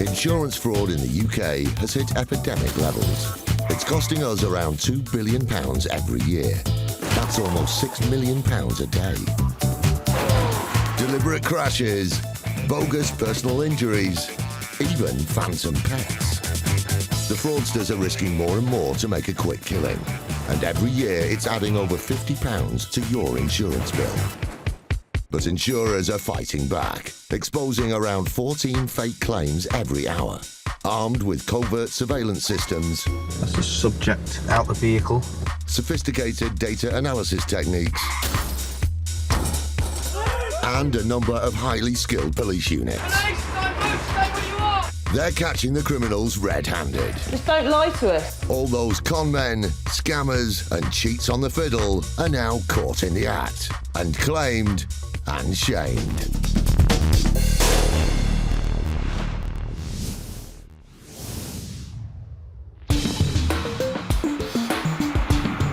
Insurance fraud in the UK has hit epidemic levels. It's costing us around £2 billion every year. That's almost £6 million a day. Deliberate crashes, bogus personal injuries, even phantom pets. The fraudsters are risking more and more to make a quick killing. And every year it's adding over £50 to your insurance bill. But insurers are fighting back, exposing around 14 fake claims every hour. Armed with covert surveillance systems, that's the subject out the vehicle, sophisticated data analysis techniques, and a number of highly skilled police units. They're catching the criminals red-handed. Just don't lie to us. All those con men, scammers, and cheats on the fiddle are now caught in the act and claimed and shamed.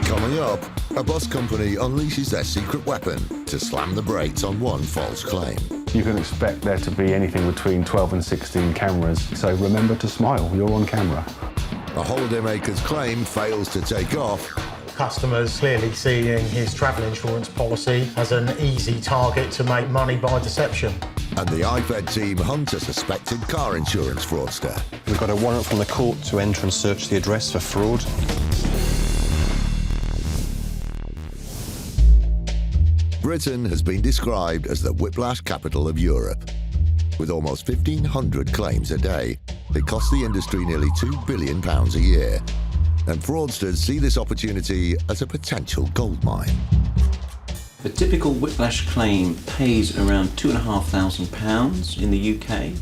Coming up, a bus company unleashes their secret weapon to slam the brakes on one false claim. You can expect there to be anything between 12 and 16 cameras, so remember to smile, you're on camera. A holidaymaker's claim fails to take off. Customers clearly seeing his travel insurance policy as an easy target to make money by deception. And the IFED team hunt a suspected car insurance fraudster. We've got a warrant from the court to enter and search the address for fraud. Britain has been described as the whiplash capital of Europe. With almost 1,500 claims a day, it costs the industry nearly £2 billion a year. And fraudsters see this opportunity as a potential goldmine. A typical whiplash claim pays around £2,500 in the UK.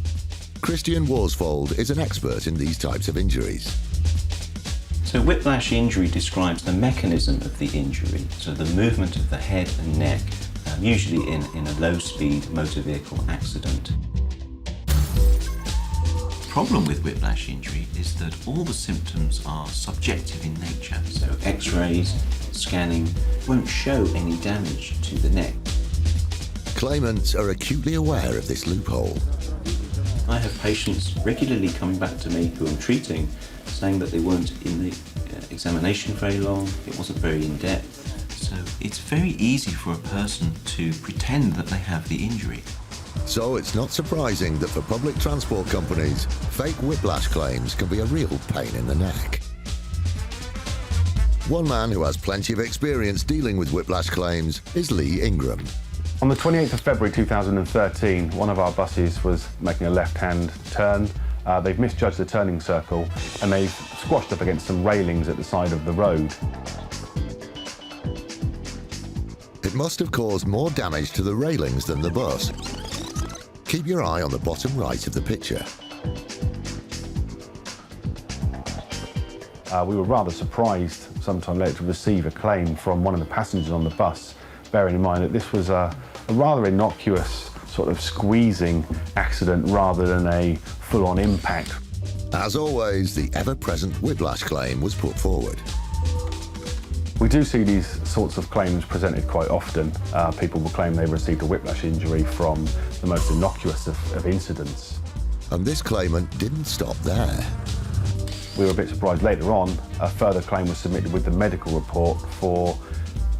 Christian Worsfold is an expert in these types of injuries. So whiplash injury describes the mechanism of the injury, so the movement of the head and neck, usually in a low-speed motor vehicle accident. The problem with whiplash injury is that all the symptoms are subjective in nature, so x-rays, scanning won't show any damage to the neck. Claimants are acutely aware of this loophole. I have patients regularly coming back to me who I'm treating saying that they weren't in the examination very long, it wasn't very in-depth. So it's very easy for a person to pretend that they have the injury. So it's not surprising that for public transport companies, fake whiplash claims can be a real pain in the neck. One man who has plenty of experience dealing with whiplash claims is Lee Ingram. On the 28th of February 2013, one of our buses was making a left-hand turn. They've misjudged the turning circle and they've squashed up against some railings at the side of the road. It must have caused more damage to the railings than the bus. Keep your eye on the bottom right of the picture. We were rather surprised sometime later to receive a claim from one of the passengers on the bus, bearing in mind that this was a rather innocuous sort of squeezing accident rather than a full-on impact. As always, the ever-present whiplash claim was put forward. We do see these sorts of claims presented quite often. People will claim they've received a whiplash injury from the most innocuous of incidents. And this claimant didn't stop there. We were a bit surprised later on, a further claim was submitted with the medical report for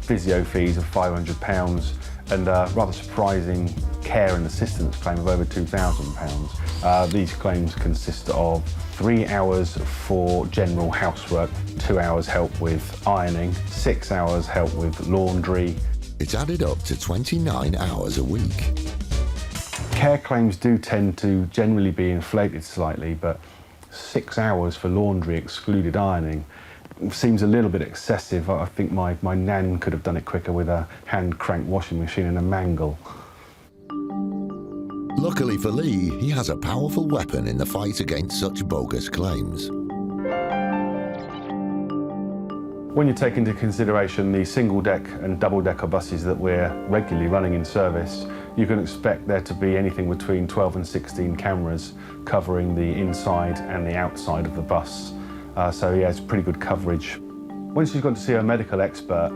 physio fees of £500 and a rather surprising care and assistance claim of over £2,000. These claims consist of 3 hours for general housework, 2 hours help with ironing, 6 hours help with laundry. It's added up to 29 hours a week. Care claims do tend to generally be inflated slightly, but 6 hours for laundry excluded ironing seems a little bit excessive. I think my nan could have done it quicker with a hand crank washing machine and a mangle. Luckily for Lee, he has a powerful weapon in the fight against such bogus claims. When you take into consideration the single-deck and double-decker buses that we're regularly running in service, you can expect there to be anything between 12 and 16 cameras covering the inside and the outside of the bus. So yeah, it's pretty good coverage. When she's gone to see her medical expert,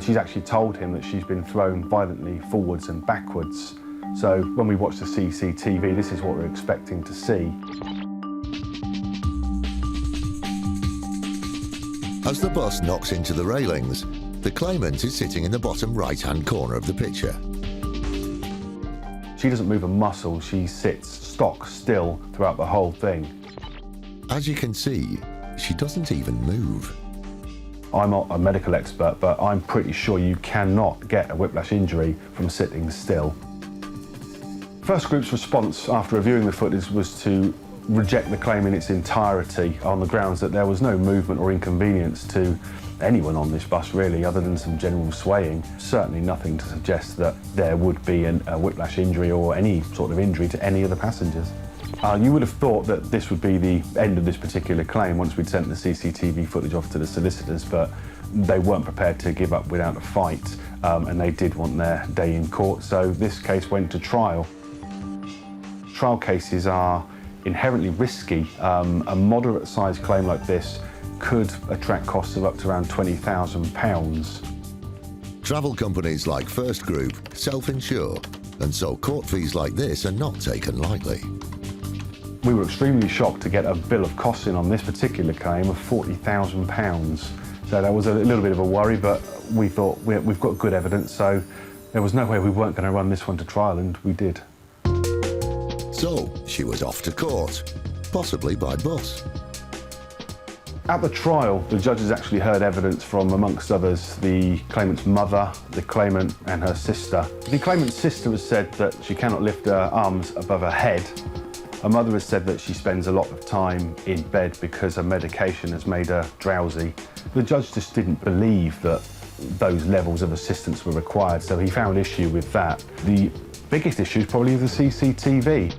she's actually told him that she's been thrown violently forwards and backwards. So when we watch the CCTV, this is what we're expecting to see. As the bus knocks into the railings, the claimant is sitting in the bottom right-hand corner of the picture. She doesn't move a muscle, she sits stock still throughout the whole thing. As you can see, she doesn't even move. I'm not a medical expert, but I'm pretty sure you cannot get a whiplash injury from sitting still. First group's response after reviewing the footage was to reject the claim in its entirety on the grounds that there was no movement or inconvenience to anyone on this bus really, other than some general swaying. Certainly nothing to suggest that there would be a whiplash injury or any sort of injury to any of the passengers. You would have thought that this would be the end of this particular claim once we'd sent the CCTV footage off to the solicitors, but they weren't prepared to give up without a fight, and they did want their day in court, so this case went to trial. Trial cases are inherently risky. A moderate-sized claim like this could attract costs of up to around £20,000. Travel companies like First Group self-insure, and so court fees like this are not taken lightly. We were extremely shocked to get a bill of costs in on this particular claim of £40,000. So that was a little bit of a worry, but we thought we've got good evidence, so there was no way we weren't going to run this one to trial, and we did. So she was off to court, possibly by bus. At the trial, the judges actually heard evidence from, amongst others, the claimant's mother, the claimant and her sister. The claimant's sister has said that she cannot lift her arms above her head. Her mother has said that she spends a lot of time in bed because her medication has made her drowsy. The judge just didn't believe that those levels of assistance were required, so he found issue with that. The biggest issue is probably the CCTV.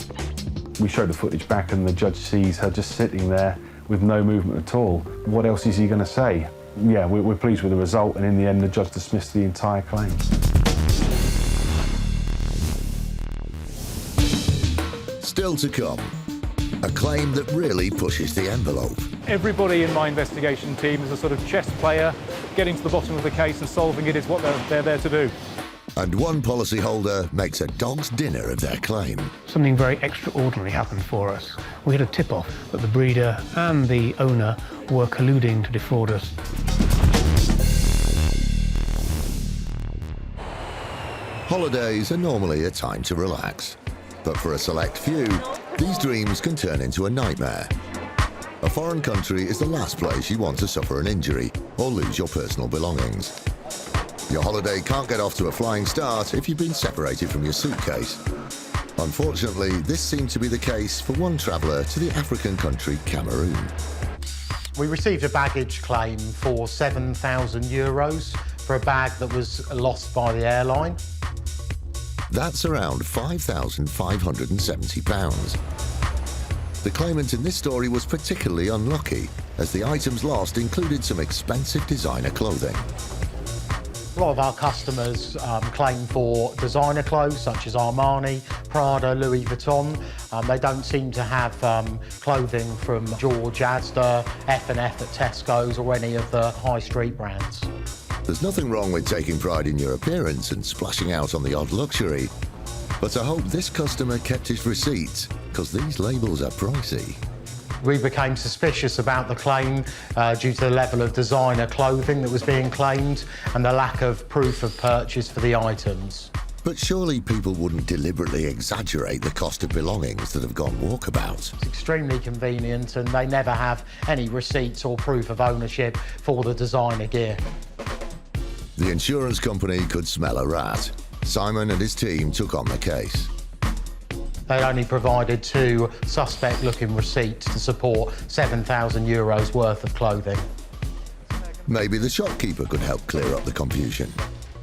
We showed the footage back and the judge sees her just sitting there with no movement at all. What else is he going to say? Yeah, we're pleased with the result, and in the end the judge dismissed the entire claim. Still to come, a claim that really pushes the envelope. Everybody in my investigation team is a sort of chess player. Getting to the bottom of the case and solving it is what they're there to do. And one policyholder makes a dog's dinner of their claim. Something very extraordinary happened for us. We had a tip-off that the breeder and the owner were colluding to defraud us. Holidays are normally a time to relax, but for a select few, these dreams can turn into a nightmare. A foreign country is the last place you want to suffer an injury or lose your personal belongings. Your holiday can't get off to a flying start if you've been separated from your suitcase. Unfortunately, this seemed to be the case for one traveller to the African country Cameroon. We received a baggage claim for €7,000 for a bag that was lost by the airline. That's around £5,570. The claimant in this story was particularly unlucky, as the items lost included some expensive designer clothing. A lot of our customers claim for designer clothes such as Armani, Prada, Louis Vuitton. They don't seem to have clothing from George, Asda, F&F at Tesco's or any of the high street brands. There's nothing wrong with taking pride in your appearance and splashing out on the odd luxury, but I hope this customer kept his receipts, because these labels are pricey. We became suspicious about the claim due to the level of designer clothing that was being claimed and the lack of proof of purchase for the items. But surely people wouldn't deliberately exaggerate the cost of belongings that have gone walkabout. It's extremely convenient, and they never have any receipts or proof of ownership for the designer gear. The insurance company could smell a rat. Simon and his team took on the case. They only provided 2 suspect-looking receipts to support €7,000 worth of clothing. Maybe the shopkeeper could help clear up the confusion.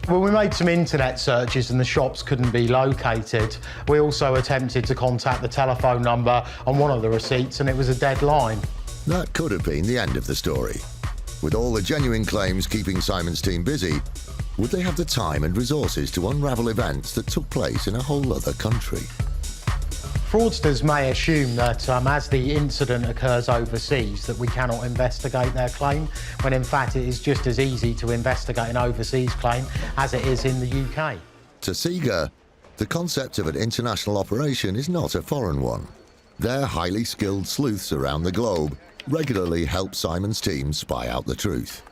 Well, we made some internet searches and the shops couldn't be located. We also attempted to contact the telephone number on one of the receipts, and it was a dead line. That could have been the end of the story. With all the genuine claims keeping Simon's team busy, would they have the time and resources to unravel events that took place in a whole other country? Fraudsters may assume that as the incident occurs overseas that we cannot investigate their claim, when in fact it is just as easy to investigate an overseas claim as it is in the UK. To Sega, the concept of an international operation is not a foreign one. They're highly skilled sleuths around the globe, regularly help Simon's team spy out the truth.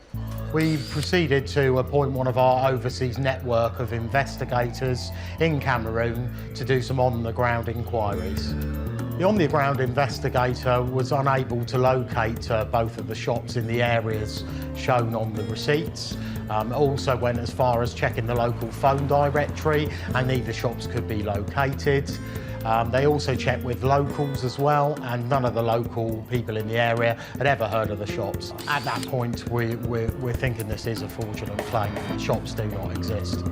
We proceeded to appoint one of our overseas network of investigators in Cameroon to do some on-the-ground inquiries. The on-the-ground investigator was unable to locate both of the shops in the areas shown on the receipts. Also went as far as checking the local phone directory, and neither shops could be located. They also checked with locals as well, and none of the local people in the area had ever heard of the shops. At that point, we're thinking this is a fraudulent claim. Shops do not exist.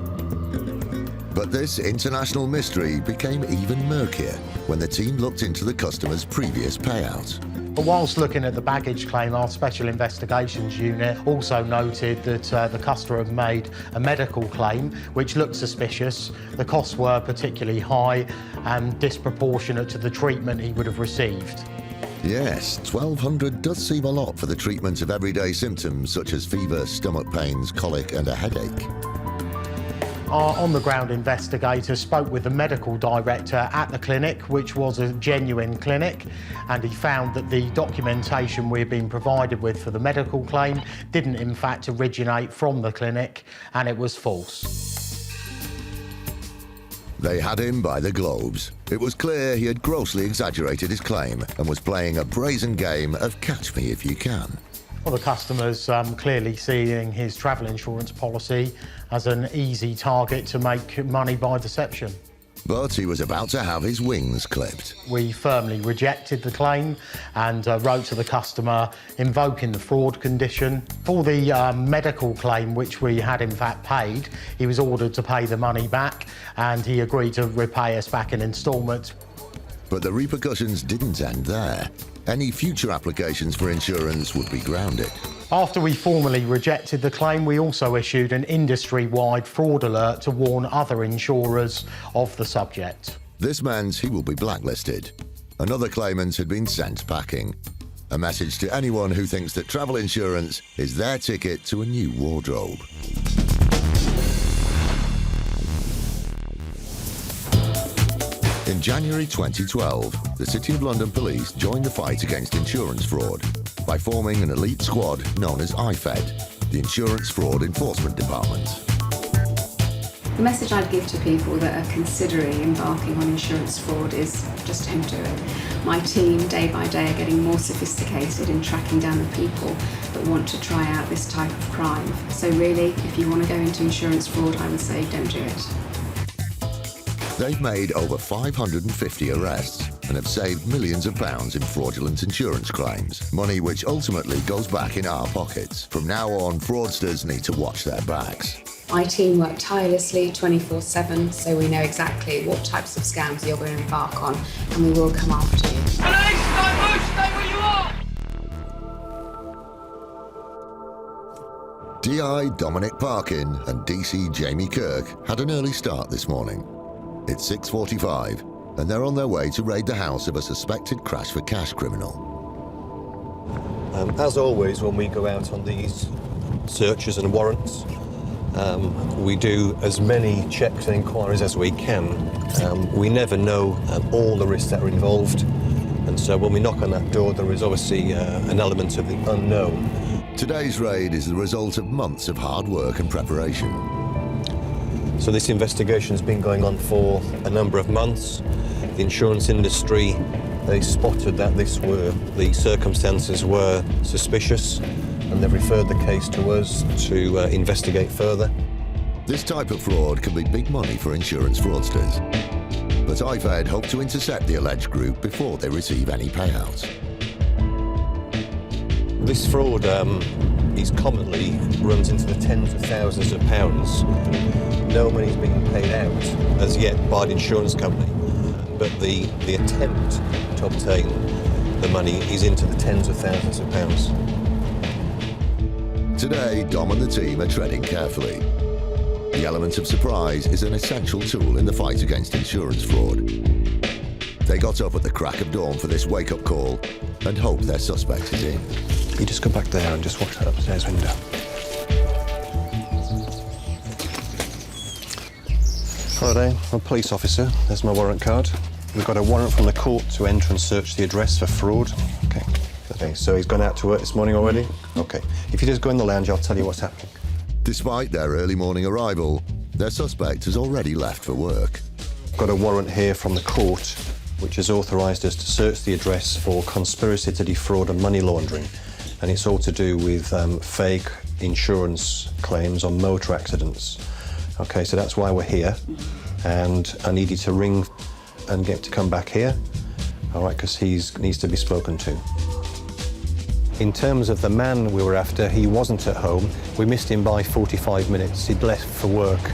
But this international mystery became even murkier when the team looked into the customer's previous payouts. But whilst looking at the baggage claim, our Special Investigations Unit also noted that the customer had made a medical claim, which looked suspicious. The costs were particularly high and disproportionate to the treatment he would have received. Yes, $1,200 does seem a lot for the treatment of everyday symptoms such as fever, stomach pains, colic and a headache. Our on-the-ground investigator spoke with the medical director at the clinic, which was a genuine clinic, and he found that the documentation we've been provided with for the medical claim didn't in fact originate from the clinic, and it was false. They had him by the globes. It was clear he had grossly exaggerated his claim and was playing a brazen game of catch me if you can. Well, the customer's clearly seeing his travel insurance policy as an easy target to make money by deception. But he was about to have his wings clipped. We firmly rejected the claim and wrote to the customer invoking the fraud condition. For the medical claim, which we had in fact paid, he was ordered to pay the money back, and he agreed to repay us back in instalments. But the repercussions didn't end there. Any future applications for insurance would be grounded. After we formally rejected the claim, we also issued an industry-wide fraud alert to warn other insurers of the subject. This meant he will be blacklisted. Another claimant had been sent packing. A message to anyone who thinks that travel insurance is their ticket to a new wardrobe. In January 2012, the City of London Police joined the fight against insurance fraud by forming an elite squad known as IFED, the Insurance Fraud Enforcement Department. The message I'd give to people that are considering embarking on insurance fraud is just don't do it. My team, day by day, are getting more sophisticated in tracking down the people that want to try out this type of crime. So really, if you want to go into insurance fraud, I would say don't do it. They've made over 550 arrests and have saved millions of pounds in fraudulent insurance claims, money which ultimately goes back in our pockets. From now on, fraudsters need to watch their backs. My team work tirelessly 24/7, so we know exactly what types of scams you're going to embark on, and we will come after you. Police, don't move, stay where you are! DI Dominic Parkin and DC Jamie Kirk had an early start this morning. It's 6:45 and they're on their way to raid the house of a suspected crash for cash criminal. As always, when we go out on these searches and warrants, we do as many checks and inquiries as we can. We never know all the risks that are involved, and so when we knock on that door, there is obviously an element of the unknown. Today's raid is the result of months of hard work and preparation. So this investigation has been going on for a number of months. The insurance industry, they spotted that the circumstances were suspicious, and they've referred the case to us to investigate further. This type of fraud can be big money for insurance fraudsters. But IFED hope to intercept the alleged group before they receive any payouts. This fraud is commonly runs into the tens of thousands of pounds. No money's being paid out as yet by the insurance company, but the attempt to obtain the money is into the tens of thousands of pounds. Today, Dom and the team are treading carefully. The element of surprise is an essential tool in the fight against insurance fraud. They got up at the crack of dawn for this wake-up call and hope their suspect is in. You just go back there and just watch that upstairs window. Hello there, I'm a police officer. There's my warrant card. We've got a warrant from the court to enter and search the address for fraud. Okay. Okay, so he's gone out to work this morning already? Okay. If you just go in the lounge, I'll tell you what's happening. Despite their early morning arrival, their suspect has already left for work. Got a warrant here from the court which has authorised us to search the address for conspiracy to defraud and money laundering, and it's all to do with fake insurance claims on motor accidents. Okay, so that's why we're here, and I need you to ring and get to come back here, all right, because he needs to be spoken to. In terms of the man we were after, he wasn't at home. We missed him by 45 minutes. He'd left for work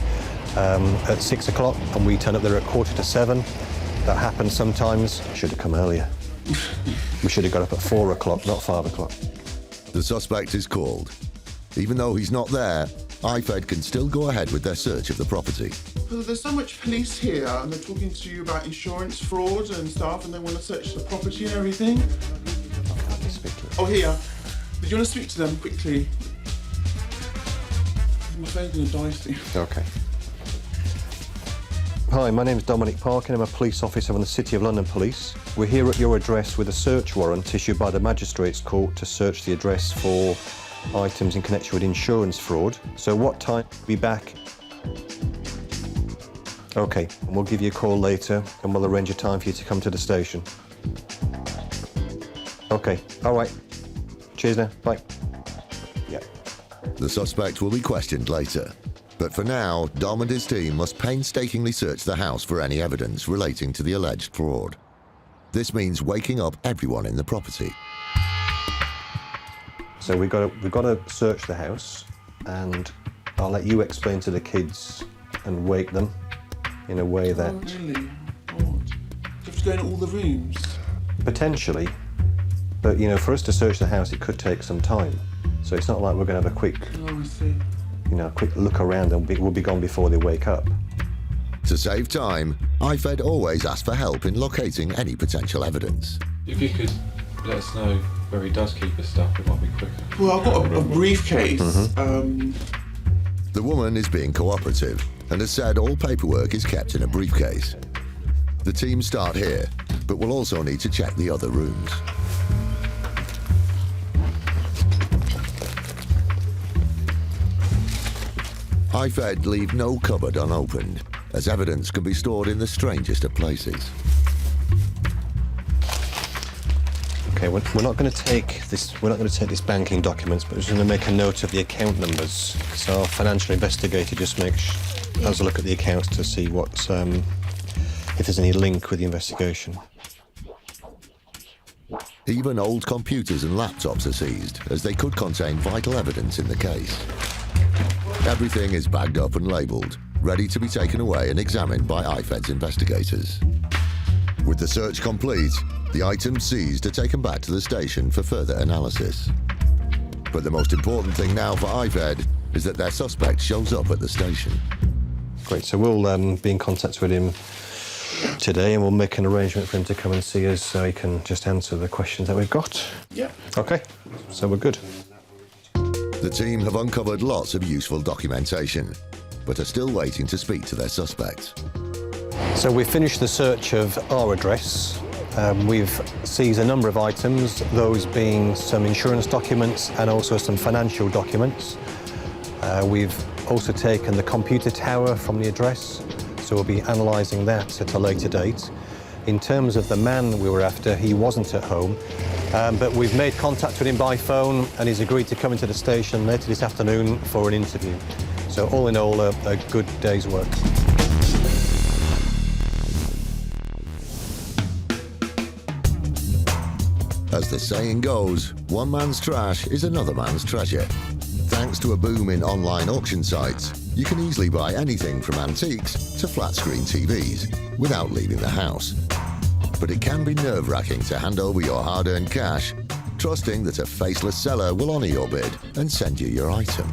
at 6 o'clock, and we turned up there at 7:15. That happens sometimes. I should have come earlier. We should have got up at 4 o'clock, not 5 o'clock. The suspect is called. Even though he's not there, IFED can still go ahead with their search of the property. There's so much police here, and they're talking to you about insurance fraud and stuff, and they want to search the property and everything. Let me speak to him. Oh, here. Did you want to speak to them quickly? My phone's going to die soon. Okay. Hi, my name's Dominic Parkin. I'm a police officer from the City of London Police. We're here at your address with a search warrant issued by the Magistrates Court to search the address for items in connection with insurance fraud. So what time will be back? Okay, and we'll give you a call later and we'll arrange a time for you to come to the station. Okay, all right. Cheers now, bye. Yeah. The suspect will be questioned later. But for now, Dom and his team must painstakingly search the house for any evidence relating to the alleged fraud. This means waking up everyone in the property. So we've got to search the house, and I'll let you explain to the kids and wake them in a way that... Oh, really? God. Do you have to go in all the rooms? Potentially, but you know, for us to search the house, it could take some time. So it's not like we're going to have a quick, Oh, I see. you know, quick look around and we'll be gone before they wake up. To save time, IFED always asks for help in locating any potential evidence. If you could let us know where he does keep his stuff, it might be quicker. Well, I've got a briefcase. The woman is being cooperative and has said all paperwork is kept in a briefcase. The team start here, but will also need to check the other rooms. IFED leave no cupboard unopened, as evidence can be stored in the strangest of places. Okay, we're not going to take this. We're not going to take these banking documents, but we're just going to make a note of the account numbers. So our financial investigator just has a look at the accounts to see what's if there's any link with the investigation. Even old computers and laptops are seized, as they could contain vital evidence in the case. Everything is bagged up and labelled, ready to be taken away and examined by IFED's investigators. With the search complete, the items seized are taken back to the station for further analysis. But the most important thing now for IFED is that their suspect shows up at the station. Great, so we'll be in contact with him today and we'll make an arrangement for him to come and see us so he can just answer the questions that we've got. Yeah. Okay, so we're good. The team have uncovered lots of useful documentation, but are still waiting to speak to their suspect. So we've finished the search of our address. We've seized a number of items, those being some insurance documents and also some financial documents. We've also taken the computer tower from the address, so we'll be analysing that at a later date. In terms of the man we were after, he wasn't at home, but we've made contact with him by phone and he's agreed to come into the station later this afternoon for an interview. So all in all, a good day's work. As the saying goes, one man's trash is another man's treasure. Thanks to a boom in online auction sites, you can easily buy anything from antiques to flat-screen TVs without leaving the house. But it can be nerve-wracking to hand over your hard-earned cash, trusting that a faceless seller will honour your bid and send you your item.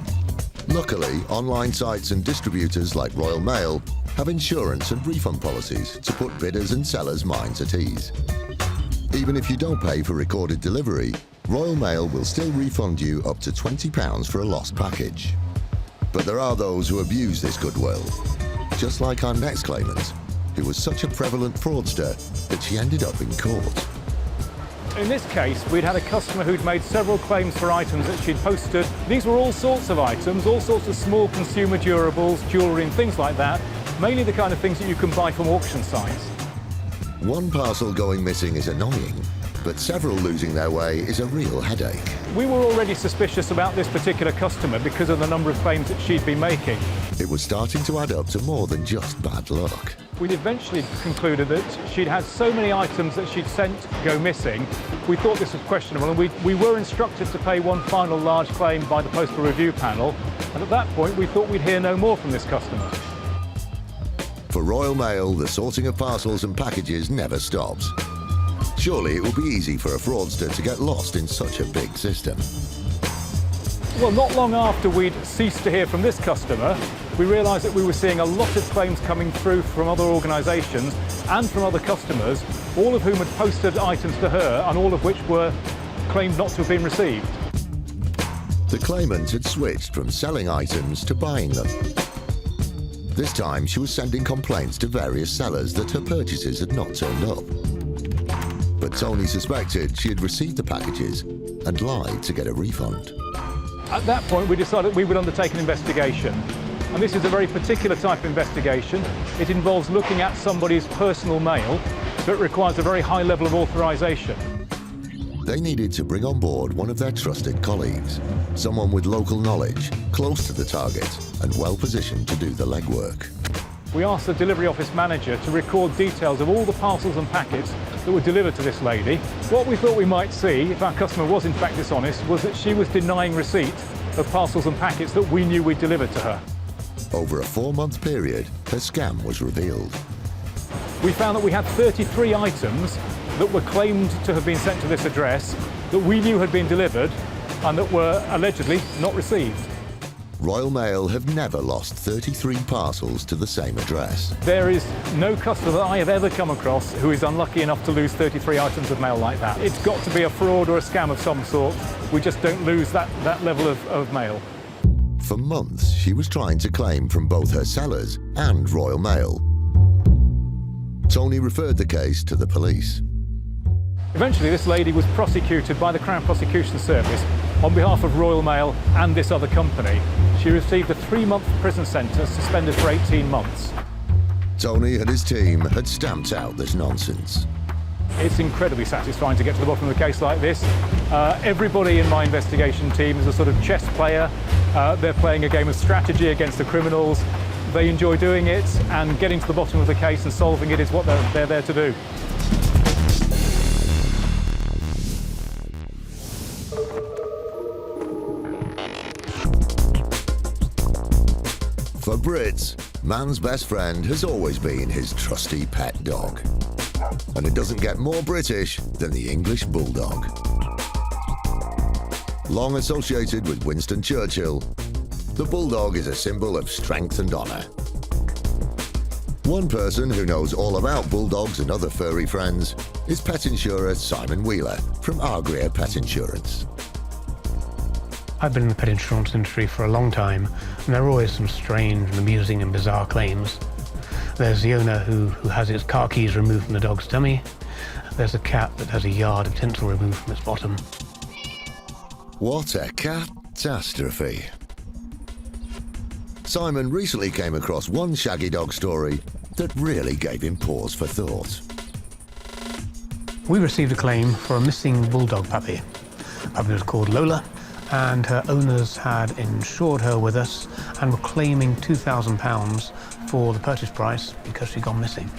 Luckily, online sites and distributors like Royal Mail have insurance and refund policies to put bidders and sellers' minds at ease. Even if you don't pay for recorded delivery, Royal Mail will still refund you up to £20 for a lost package. But there are those who abuse this goodwill, just like our next claimant, who was such a prevalent fraudster that she ended up in court. In this case, we'd had a customer who'd made several claims for items that she'd posted. These were all sorts of items, all sorts of small consumer durables, jewellery and things like that, mainly the kind of things that you can buy from auction sites. One parcel going missing is annoying, but several losing their way is a real headache. We were already suspicious about this particular customer because of the number of claims that she'd been making. It was starting to add up to more than just bad luck. We'd eventually concluded that she'd had so many items that she'd sent go missing, we thought this was questionable, and we were instructed to pay one final large claim by the Postal Review Panel, and at that point we thought we'd hear no more from this customer. For Royal Mail, the sorting of parcels and packages never stops. Surely it will be easy for a fraudster to get lost in such a big system. Well, not long after we'd ceased to hear from this customer, we realised that we were seeing a lot of claims coming through from other organisations and from other customers, all of whom had posted items to her and all of which were claimed not to have been received. The claimant had switched from selling items to buying them. This time she was sending complaints to various sellers that her purchases had not turned up. But Tony suspected she had received the packages and lied to get a refund. At that point, we decided we would undertake an investigation. And this is a very particular type of investigation. It involves looking at somebody's personal mail, so it requires a very high level of authorisation. They needed to bring on board one of their trusted colleagues, someone with local knowledge, close to the target, and well positioned to do the legwork. We asked the delivery office manager to record details of all the parcels and packets that were delivered to this lady. What we thought we might see, if our customer was in fact dishonest, was that she was denying receipt of parcels and packets that we knew we'd delivered to her. Over a 4-month period, her scam was revealed. We found that we had 33 items that were claimed to have been sent to this address that we knew had been delivered and that were allegedly not received. Royal Mail have never lost 33 parcels to the same address. There is no customer that I have ever come across who is unlucky enough to lose 33 items of mail like that. It's got to be a fraud or a scam of some sort. We just don't lose that level of mail. For months, she was trying to claim from both her sellers and Royal Mail. Tony referred the case to the police. Eventually, this lady was prosecuted by the Crown Prosecution Service on behalf of Royal Mail and this other company. She received a 3-month prison sentence, suspended for 18 months. Tony and his team had stamped out this nonsense. It's incredibly satisfying to get to the bottom of a case like this. Everybody in my investigation team is a sort of chess player. They're playing a game of strategy against the criminals. They enjoy doing it, and getting to the bottom of the case and solving it is what they're there to do. For Brits, man's best friend has always been his trusty pet dog. And it doesn't get more British than the English bulldog. Long associated with Winston Churchill, the bulldog is a symbol of strength and honour. One person who knows all about bulldogs and other furry friends is pet insurer Simon Wheeler from Argreer Pet Insurance. I've been in the pet insurance industry for a long time, and there are always some strange and amusing and bizarre claims. There's the owner who has its car keys removed from the dog's tummy. There's a cat that has a yard of tinsel removed from its bottom. What a catastrophe. Simon recently came across one shaggy dog story that really gave him pause for thought. We received a claim for a missing bulldog puppy. The puppy was called Lola, and her owners had insured her with us and were claiming £2,000 for the purchase price because she'd gone missing.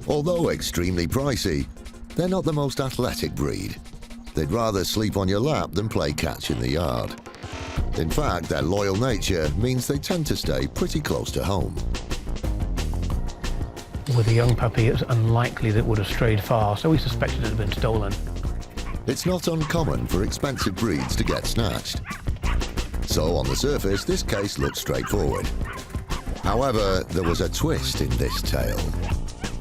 Although extremely pricey, they're not the most athletic breed. They'd rather sleep on your lap than play catch in the yard. In fact, their loyal nature means they tend to stay pretty close to home. With a young puppy, it was unlikely that it would have strayed far, so we suspected it had been stolen. It's not uncommon for expensive breeds to get snatched. So on the surface, this case looks straightforward. However, there was a twist in this tale.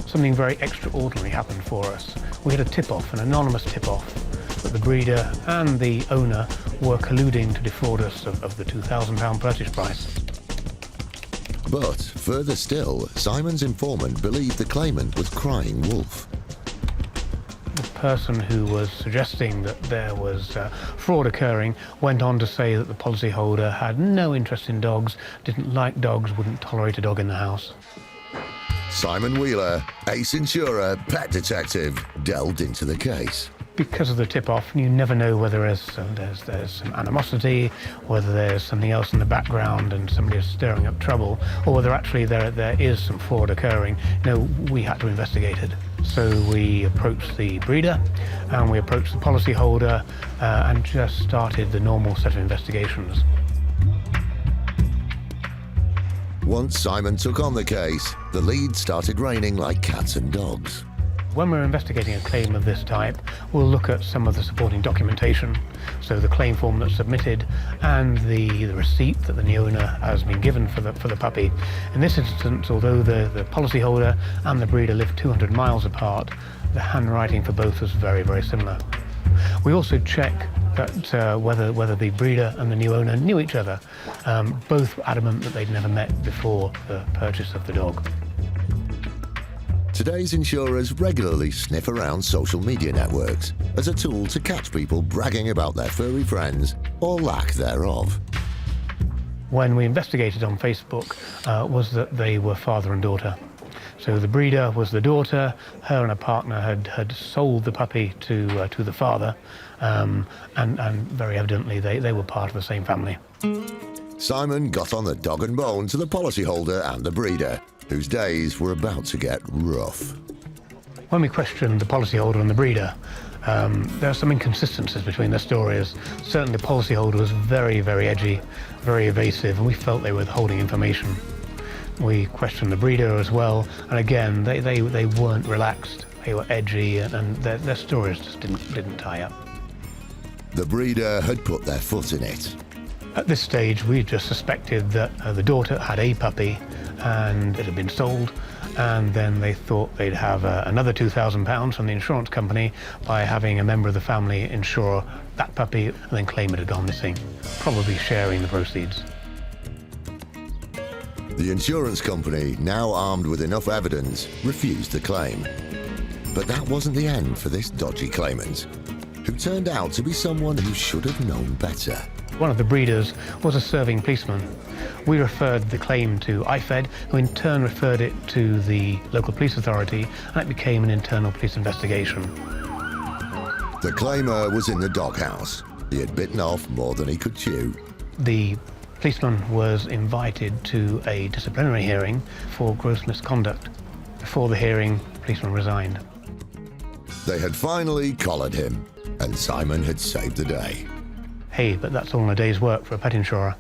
Something very extraordinary happened for us. We had a tip-off, an anonymous tip-off, that the breeder and the owner were colluding to defraud us of the £2,000 purchase price. But further still, Simon's informant believed the claimant was crying wolf. The person who was suggesting that there was fraud occurring went on to say that the policyholder had no interest in dogs, didn't like dogs, wouldn't tolerate a dog in the house. Simon Wheeler, ace insurer, pet detective, delved into the case. Because of the tip-off, you never know whether there's some animosity, whether there's something else in the background and somebody is stirring up trouble, or whether actually there is some fraud occurring. We had to investigate it. So we approached the breeder and we approached the policyholder and just started the normal set of investigations. Once Simon took on the case, the leads started raining like cats and dogs. When we're investigating a claim of this type, we'll look at some of the supporting documentation, so the claim form that's submitted and the receipt that the new owner has been given for the puppy. In this instance, although the policyholder and the breeder live 200 miles apart, the handwriting for both was very, very similar. We also check that whether the breeder and the new owner knew each other, both adamant that they'd never met before the purchase of the dog. Today's insurers regularly sniff around social media networks as a tool to catch people bragging about their furry friends or lack thereof. When we investigated on Facebook was that they were father and daughter. So the breeder was the daughter, her and her partner had sold the puppy to the father, and very evidently they were part of the same family. Simon got on the dog and bone to the policyholder and the breeder, whose days were about to get rough. When we questioned the policyholder and the breeder, there are some inconsistencies between their stories. Certainly the policyholder was very, very edgy, very evasive, and we felt they were withholding information. We questioned the breeder as well, and again, they weren't relaxed. They were edgy, and their stories just didn't tie up. The breeder had put their foot in it. At this stage, we just suspected that the daughter had a puppy and it had been sold, and then they thought they'd have another £2,000 from the insurance company by having a member of the family insure that puppy and then claim it had gone missing, probably sharing the proceeds. The insurance company, now armed with enough evidence, refused the claim. But that wasn't the end for this dodgy claimant, who turned out to be someone who should have known better. One of the breeders was a serving policeman. We referred the claim to IFED, who in turn referred it to the local police authority, and it became an internal police investigation. The claimer was in the doghouse. He had bitten off more than he could chew. The policeman was invited to a disciplinary hearing for gross misconduct. Before the hearing, the policeman resigned. They had finally collared him, and Simon had saved the day. Hey, but that's all in a day's work for a pet insurer.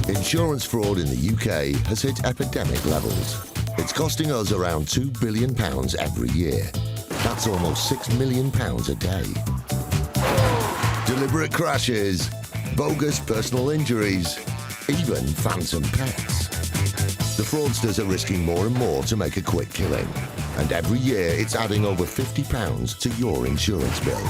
Insurance fraud in the UK has hit epidemic levels. It's costing us around £2 billion every year. That's almost £6 million a day. Deliberate crashes, bogus personal injuries, even phantom pets. The fraudsters are risking more and more to make a quick killing. And every year it's adding over £50 to your insurance bill.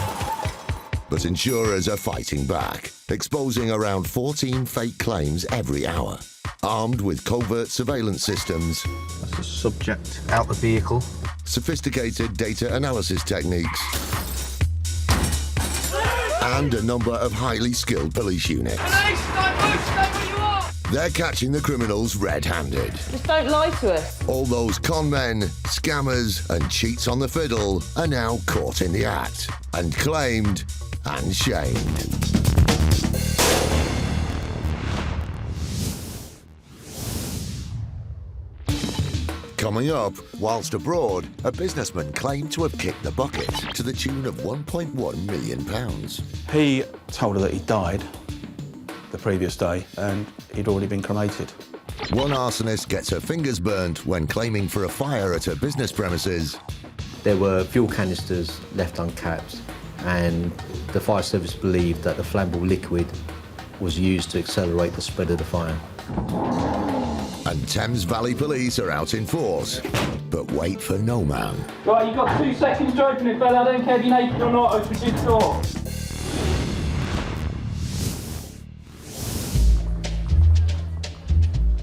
But insurers are fighting back, exposing around 14 fake claims every hour. Armed with covert surveillance systems, That's the subject out the vehicle. sophisticated data analysis techniques, and a number of highly skilled police units. Police, don't move, stay where you are! They're catching the criminals red-handed. Just don't lie to us. All those con men, scammers, and cheats on the fiddle are now caught in the act and claimed and shamed. Coming up, whilst abroad, a businessman claimed to have kicked the bucket to the tune of £1.1 million. He told her that he died the previous day and he'd already been cremated. One arsonist gets her fingers burnt when claiming for a fire at her business premises. There were fuel canisters left uncapped and the fire service believed that the flammable liquid was used to accelerate the spread of the fire. And Thames Valley Police are out in force, but wait for no man. Right, you've got 2 seconds to open it, fella. I don't care if you're naked or not, open the door.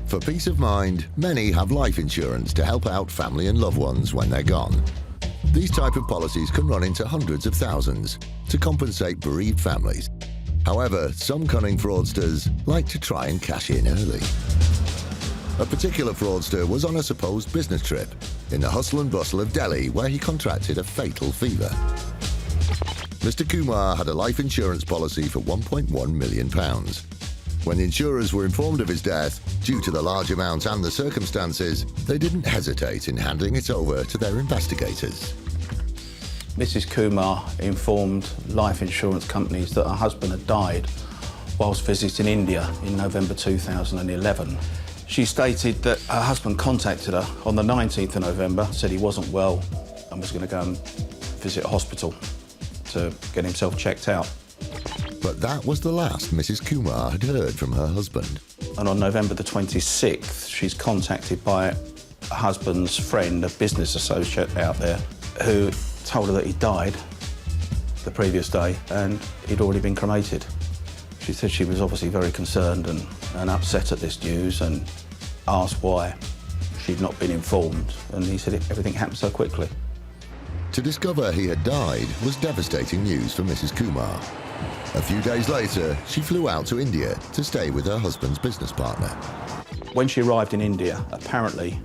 For peace of mind, many have life insurance to help out family and loved ones when they're gone. These type of policies can run into hundreds of thousands to compensate bereaved families. However, some cunning fraudsters like to try and cash in early. A particular fraudster was on a supposed business trip in the hustle and bustle of Delhi, where he contracted a fatal fever. Mr. Kumar had a life insurance policy for £1.1 million. When the insurers were informed of his death, due to the large amount and the circumstances, they didn't hesitate in handing it over to their investigators. Mrs. Kumar informed life insurance companies that her husband had died whilst visiting India in November 2011. She stated that her husband contacted her on the 19th of November, said he wasn't well and was going to go and visit a hospital to get himself checked out. But that was the last Mrs. Kumar had heard from her husband. And on November the 26th, she's contacted by her husband's friend, a business associate out there, who told her that he died the previous day and he'd already been cremated. She said she was obviously very concerned and upset at this news and asked why she'd not been informed, and he said everything happened so quickly. To discover he had died was devastating news for Mrs. Kumar. A few days later, she flew out to India to stay with her husband's business partner. When she arrived in India, apparently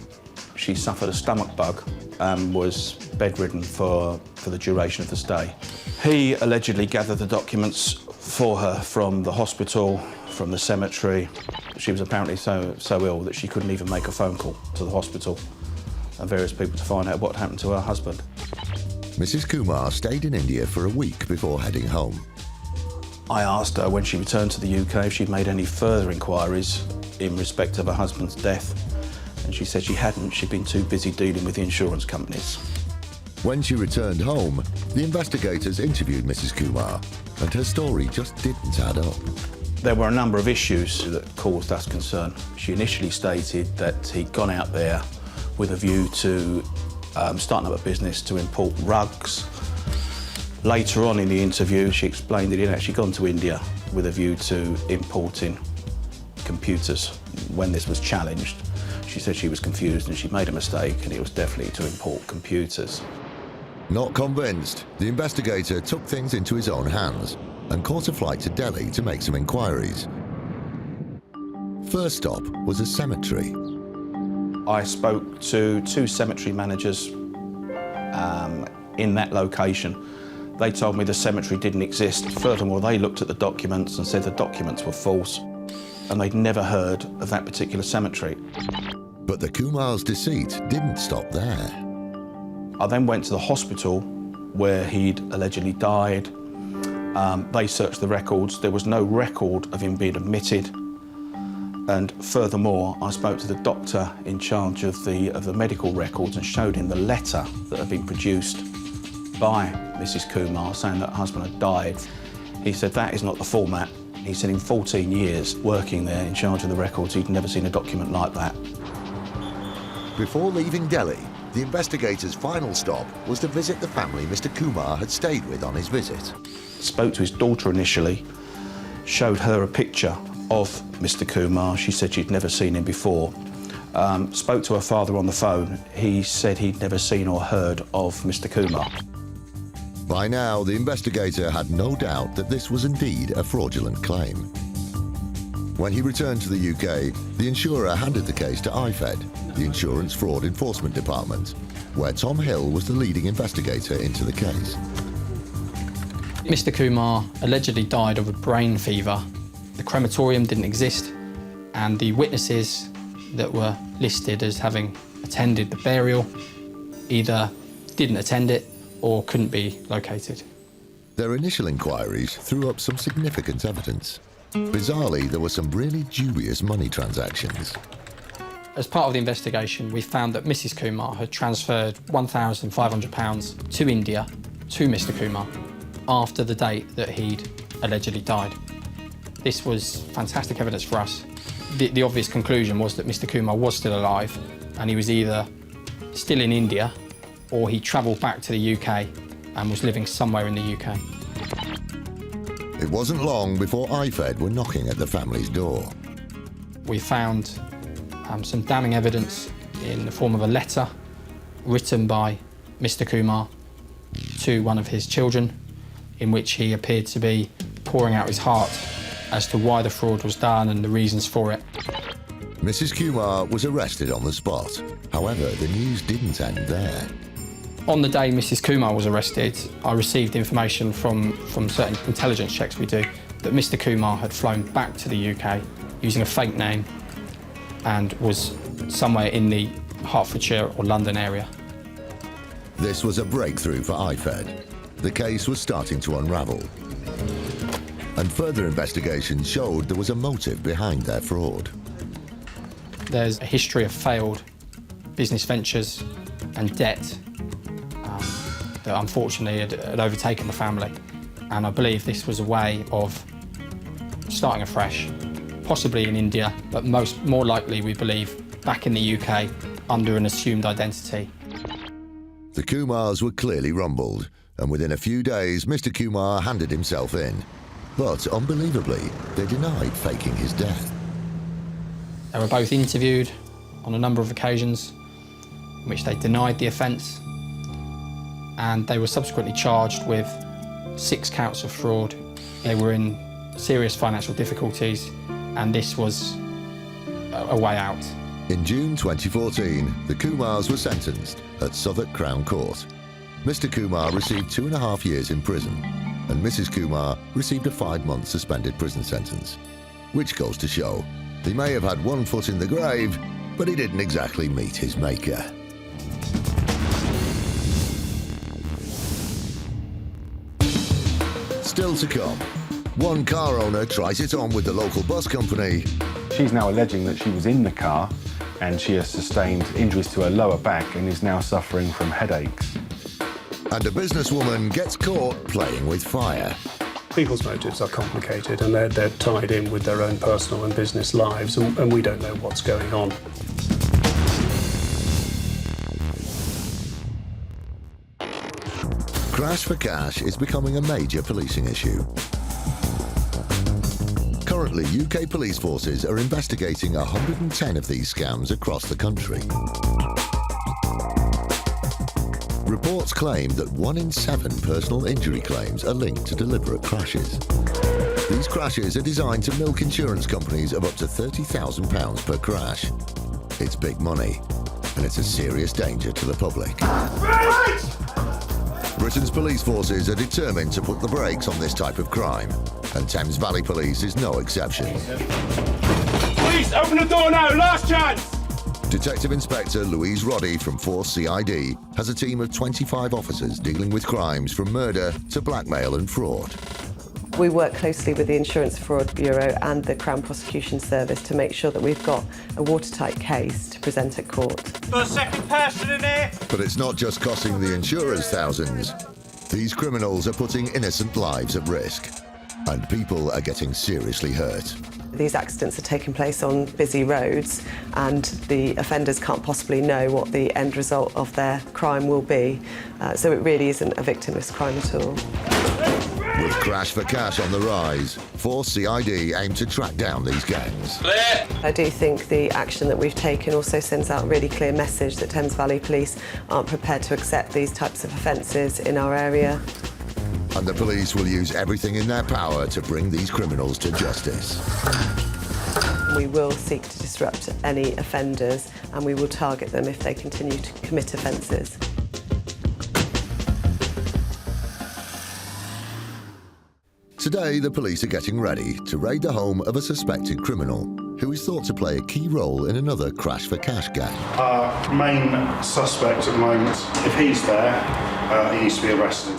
she suffered a stomach bug and was bedridden for the duration of the stay. He allegedly gathered the documents for her from the hospital, from the cemetery. She was apparently so ill that she couldn't even make a phone call to the hospital and various people to find out what happened to her husband. Mrs. Kumar stayed in India for a week before heading home. I asked her when she returned to the UK if she'd made any further inquiries in respect of her husband's death, and she said she hadn't. She'd been too busy dealing with the insurance companies. When she returned home, the investigators interviewed Mrs. Kumar, and her story just didn't add up. There were a number of issues that caused us concern. She initially stated that he'd gone out there with a view to starting up a business to import rugs. Later on in the interview, she explained that he'd actually gone to India with a view to importing computers. When this was challenged, she said she was confused and she'd made a mistake, and it was definitely to import computers. Not convinced, the investigator took things into his own hands and caught a flight to Delhi to make some inquiries. First stop was a cemetery. I spoke to 2 cemetery managers in that location. They told me the cemetery didn't exist. Furthermore, they looked at the documents and said the documents were false, and they'd never heard of that particular cemetery. But the Kumar's deceit didn't stop there. I then went to the hospital where he'd allegedly died. They searched the records. There was no record of him being admitted. And furthermore, I spoke to the doctor in charge of the medical records and showed him the letter that had been produced by Mrs. Kumar saying that her husband had died. He said that is not the format. He said in 14 years working there in charge of the records, he'd never seen a document like that. Before leaving Delhi, the investigator's final stop was to visit the family Mr. Kumar had stayed with on his visit. Spoke to his daughter initially, showed her a picture of Mr. Kumar. She said she'd never seen him before. Spoke to her father on the phone. He said he'd never seen or heard of Mr. Kumar. By now, the investigator had no doubt that this was indeed a fraudulent claim. When he returned to the UK, the insurer handed the case to IFED, the Insurance Fraud Enforcement Department, where Tom Hill was the leading investigator into the case. Mr. Kumar allegedly died of a brain fever. The crematorium didn't exist, and the witnesses that were listed as having attended the burial either didn't attend it or couldn't be located. Their initial inquiries threw up some significant evidence. Bizarrely, there were some really dubious money transactions. As part of the investigation, we found that Mrs. Kumar had transferred £1,500 to India to Mr. Kumar. after the date that he'd allegedly died. This was fantastic evidence for us. The obvious conclusion was that Mr. Kumar was still alive, and he was either still in India or he travelled back to the UK and was living somewhere in the UK. It wasn't long before IFED were knocking at the family's door. We found some damning evidence in the form of a letter written by Mr. Kumar to one of his children, in which he appeared to be pouring out his heart as to why the fraud was done and the reasons for it. Mrs. Kumar was arrested on the spot. However, the news didn't end there. On the day Mrs. Kumar was arrested, I received information from certain intelligence checks we do that Mr. Kumar had flown back to the UK using a fake name and was somewhere in the Hertfordshire or London area. This was a breakthrough for IFED. The case was starting to unravel. And further investigations showed there was a motive behind their fraud. There's a history of failed business ventures and debt that unfortunately had overtaken the family. And I believe this was a way of starting afresh, possibly in India, but more likely, we believe, back in the UK under an assumed identity. The Kumars were clearly rumbled, and within a few days, Mr. Kumar handed himself in. But unbelievably, they denied faking his death. They were both interviewed on a number of occasions in which they denied the offence, and they were subsequently charged with 6 counts of fraud. They were in serious financial difficulties, and this was a way out. In June 2014, the Kumars were sentenced at Southwark Crown Court. Mr. Kumar received 2.5 years in prison, and Mrs. Kumar received a 5-month suspended prison sentence. Which goes to show, he may have had one foot in the grave, but he didn't exactly meet his maker. Still to come, one car owner tries it on with the local bus company. She's now alleging that she was in the car and she has sustained injuries to her lower back and is now suffering from headaches. And a businesswoman gets caught playing with fire. People's motives are complicated and they're tied in with their own personal and business lives, and we don't know what's going on. Crash for cash is becoming a major policing issue. Currently, UK police forces are investigating 110 of these scams across the country. Reports claim that 1 in 7 personal injury claims are linked to deliberate crashes. These crashes are designed to milk insurance companies of up to £30,000 per crash. It's big money, and it's a serious danger to the public. Britain's police forces are determined to put the brakes on this type of crime, and Thames Valley Police is no exception. Please, open the door now, last chance! Detective Inspector Louise Roddy from Force CID has a team of 25 officers dealing with crimes from murder to blackmail and fraud. We work closely with the Insurance Fraud Bureau and the Crown Prosecution Service to make sure that we've got a watertight case to present at court. For a second person in here! But it's not just costing the insurers thousands. These criminals are putting innocent lives at risk, and people are getting seriously hurt. These accidents are taking place on busy roads, and the offenders can't possibly know what the end result of their crime will be. So it really isn't a victimless crime at all. With Crash for Cash on the rise, Force CID aim to track down these gangs. I do think the action that we've taken also sends out a really clear message that Thames Valley Police aren't prepared to accept these types of offences in our area. And the police will use everything in their power to bring these criminals to justice. We will seek to disrupt any offenders, and we will target them if they continue to commit offences. Today, the police are getting ready to raid the home of a suspected criminal who is thought to play a key role in another Crash for Cash gang. Our main suspect at the moment, if he's there, he needs to be arrested.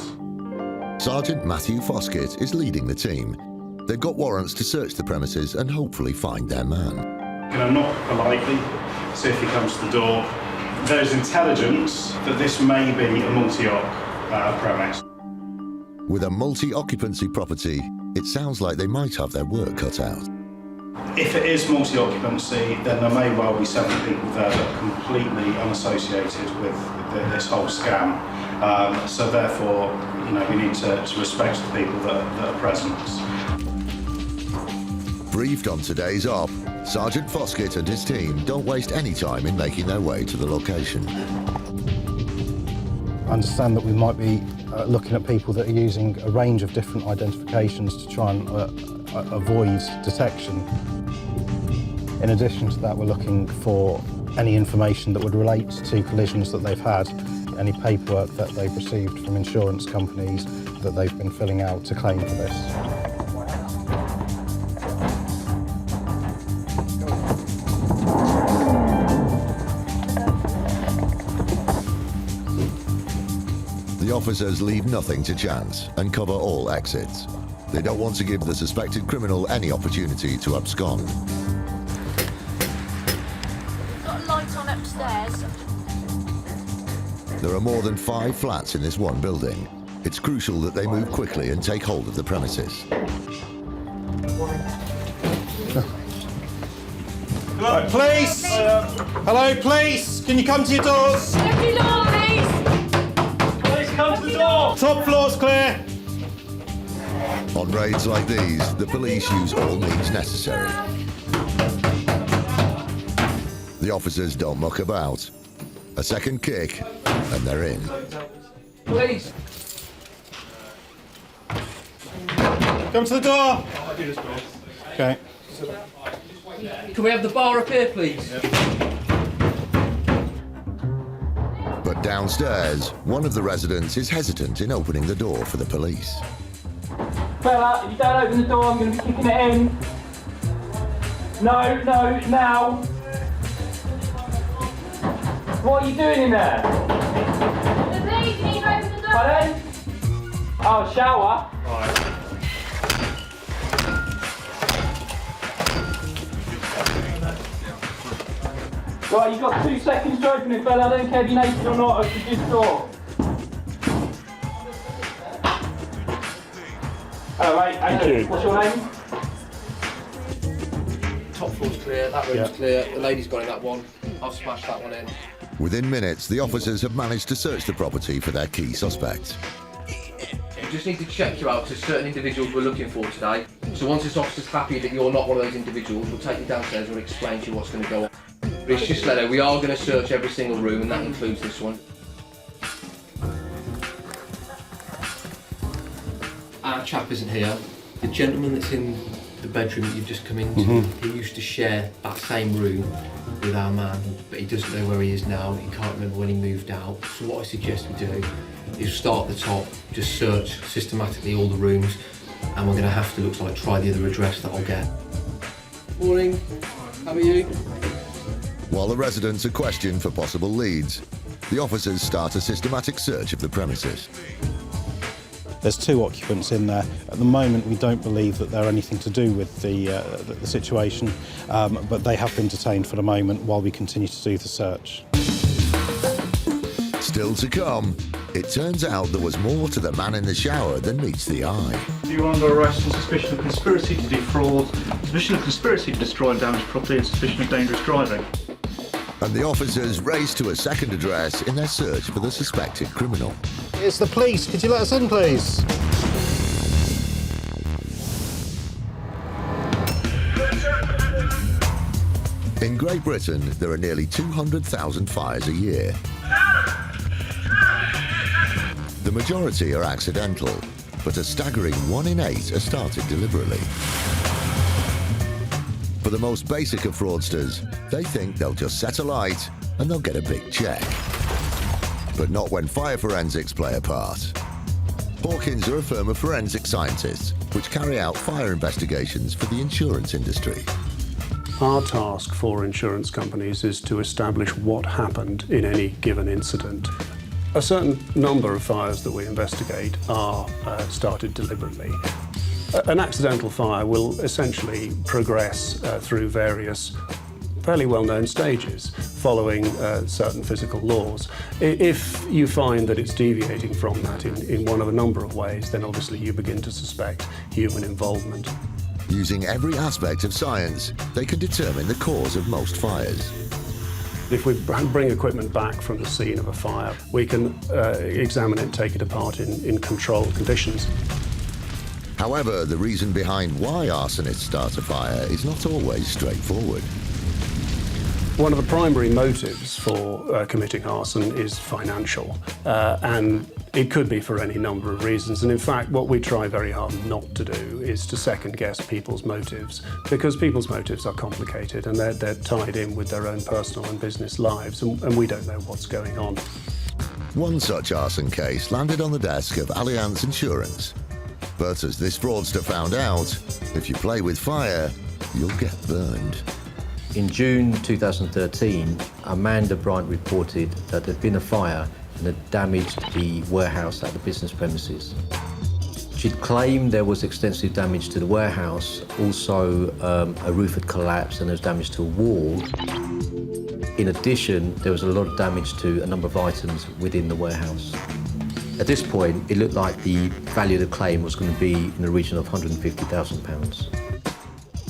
Sergeant Matthew Foskett is leading the team. They've got warrants to search the premises and hopefully find their man. Gonna knock politely, see if he comes to the door. There's intelligence that this may be a multi-op premise. With a multi-occupancy property, it sounds like they might have their work cut out. If it is multi-occupancy, then there may well be 7 people there that are completely unassociated with this whole scam. So therefore, we need to respect the people that are present. Briefed on today's op, Sergeant Foskett and his team don't waste any time in making their way to the location. I understand that we might be looking at people that are using a range of different identifications to try and avoid detection. In addition to that, we're looking for any information that would relate to collisions that they've had, any paperwork that they've received from insurance companies that they've been filling out to claim for this. The officers leave nothing to chance and cover all exits. They don't want to give the suspected criminal any opportunity to abscond. Got a light on upstairs. There are more than 5 flats in this one building. It's crucial that they move quickly and take hold of the premises. Hello, police! Hello, police! Can you come to your doors? Every door, please! Police, come to the door! Top floor's clear! On raids like these, the police use all means necessary. The officers don't muck about. A second kick, and they're in. Police! Come to the door! Okay. Can we have the bar up here, please? But downstairs, one of the residents is hesitant in opening the door for the police. Fella, if you don't open the door, I'm going to be kicking it in. No, now. What are you doing in there? Please, can you open the door? Pardon? Oh, shower? Right, you've got 2 seconds to open it, fella. I don't care if you're naked or not, open this door. Hello, mate. Thank you. What's your name? Top floor's clear, that room's clear, the lady's got in that one. I've smashed that one in. Within minutes, the officers have managed to search the property for their key suspects. We just need to check you out to certain individuals we're looking for today. So once this officer's happy that you're not one of those individuals, we'll take you downstairs and we'll explain to you what's going to go on. But it's just let we are going to search every single room, and that includes this one. Our chap isn't here. The gentleman that's in the bedroom that you've just come into, he used to share that same room with our man, but he doesn't know where he is now. He can't remember when he moved out. So what I suggest we do is start at the top, just search systematically all the rooms, and we're going to have to, looks like, try the other address that I'll get. Morning, how are you? While the residents are questioned for possible leads, the officers start a systematic search of the premises. There's 2 occupants in there. At the moment, we don't believe that they're anything to do with the situation, but they have been detained for the moment while we continue to do the search. Still to come, it turns out there was more to the man in the shower than meets the eye. You're under arrest on suspicion of conspiracy to defraud, suspicion of conspiracy to destroy and damage property, and suspicion of dangerous driving. And the officers race to a second address in their search for the suspected criminal. It's the police. Could you let us in, please? In Great Britain, there are nearly 200,000 fires a year. The majority are accidental, but a staggering 1 in 8 are started deliberately. For the most basic of fraudsters, they think they'll just set a light and they'll get a big check. But not when fire forensics play a part. Hawkins are a firm of forensic scientists which carry out fire investigations for the insurance industry. Our task for insurance companies is to establish what happened in any given incident. A certain number of fires that we investigate are started deliberately. An accidental fire will essentially progress through various fairly well-known stages following certain physical laws. If you find that it's deviating from that in one of a number of ways, then obviously you begin to suspect human involvement. Using every aspect of science, they can determine the cause of most fires. If we bring equipment back from the scene of a fire, we can examine it, take it apart in controlled conditions. However, the reason behind why arsonists start a fire is not always straightforward. One of the primary motives for committing arson is financial, and it could be for any number of reasons. And in fact, what we try very hard not to do is to second-guess people's motives, because people's motives are complicated and they're tied in with their own personal and business lives, and we don't know what's going on. One such arson case landed on the desk of Allianz Insurance. But as this fraudster found out, if you play with fire, you'll get burned. In June 2013, Amanda Bryant reported that there'd been a fire and had damaged the warehouse at the business premises. She'd claimed there was extensive damage to the warehouse, also a roof had collapsed and there was damage to a wall. In addition, there was a lot of damage to a number of items within the warehouse. At this point, it looked like the value of the claim was going to be in the region of £150,000.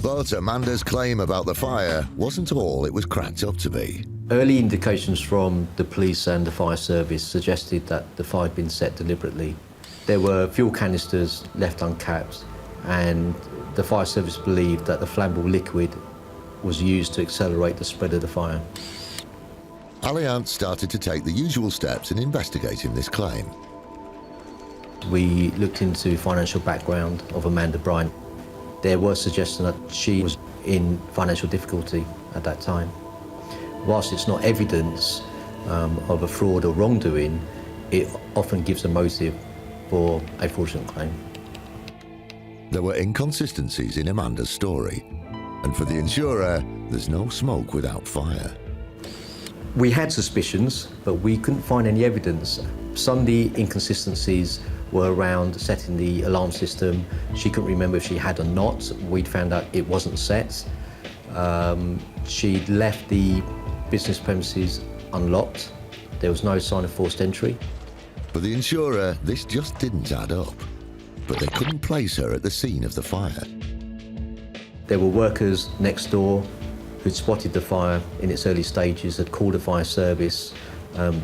But Amanda's claim about the fire wasn't all it was cracked up to be. Early indications from the police and the fire service suggested that the fire had been set deliberately. There were fuel canisters left uncapped, and the fire service believed that the flammable liquid was used to accelerate the spread of the fire. Allianz started to take the usual steps in investigating this claim. We looked into financial background of Amanda Bryant. There was suggestion that she was in financial difficulty at that time. Whilst it's not evidence of a fraud or wrongdoing, it often gives a motive for a fraudulent claim. There were inconsistencies in Amanda's story, and for the insurer, there's no smoke without fire. We had suspicions, but we couldn't find any evidence. Some of the inconsistencies were around setting the alarm system. She couldn't remember if she had or not. We'd found out it wasn't set. She'd left the business premises unlocked. There was no sign of forced entry. For the insurer, this just didn't add up. But they couldn't place her at the scene of the fire. There were workers next door who'd spotted the fire in its early stages, had called a fire service.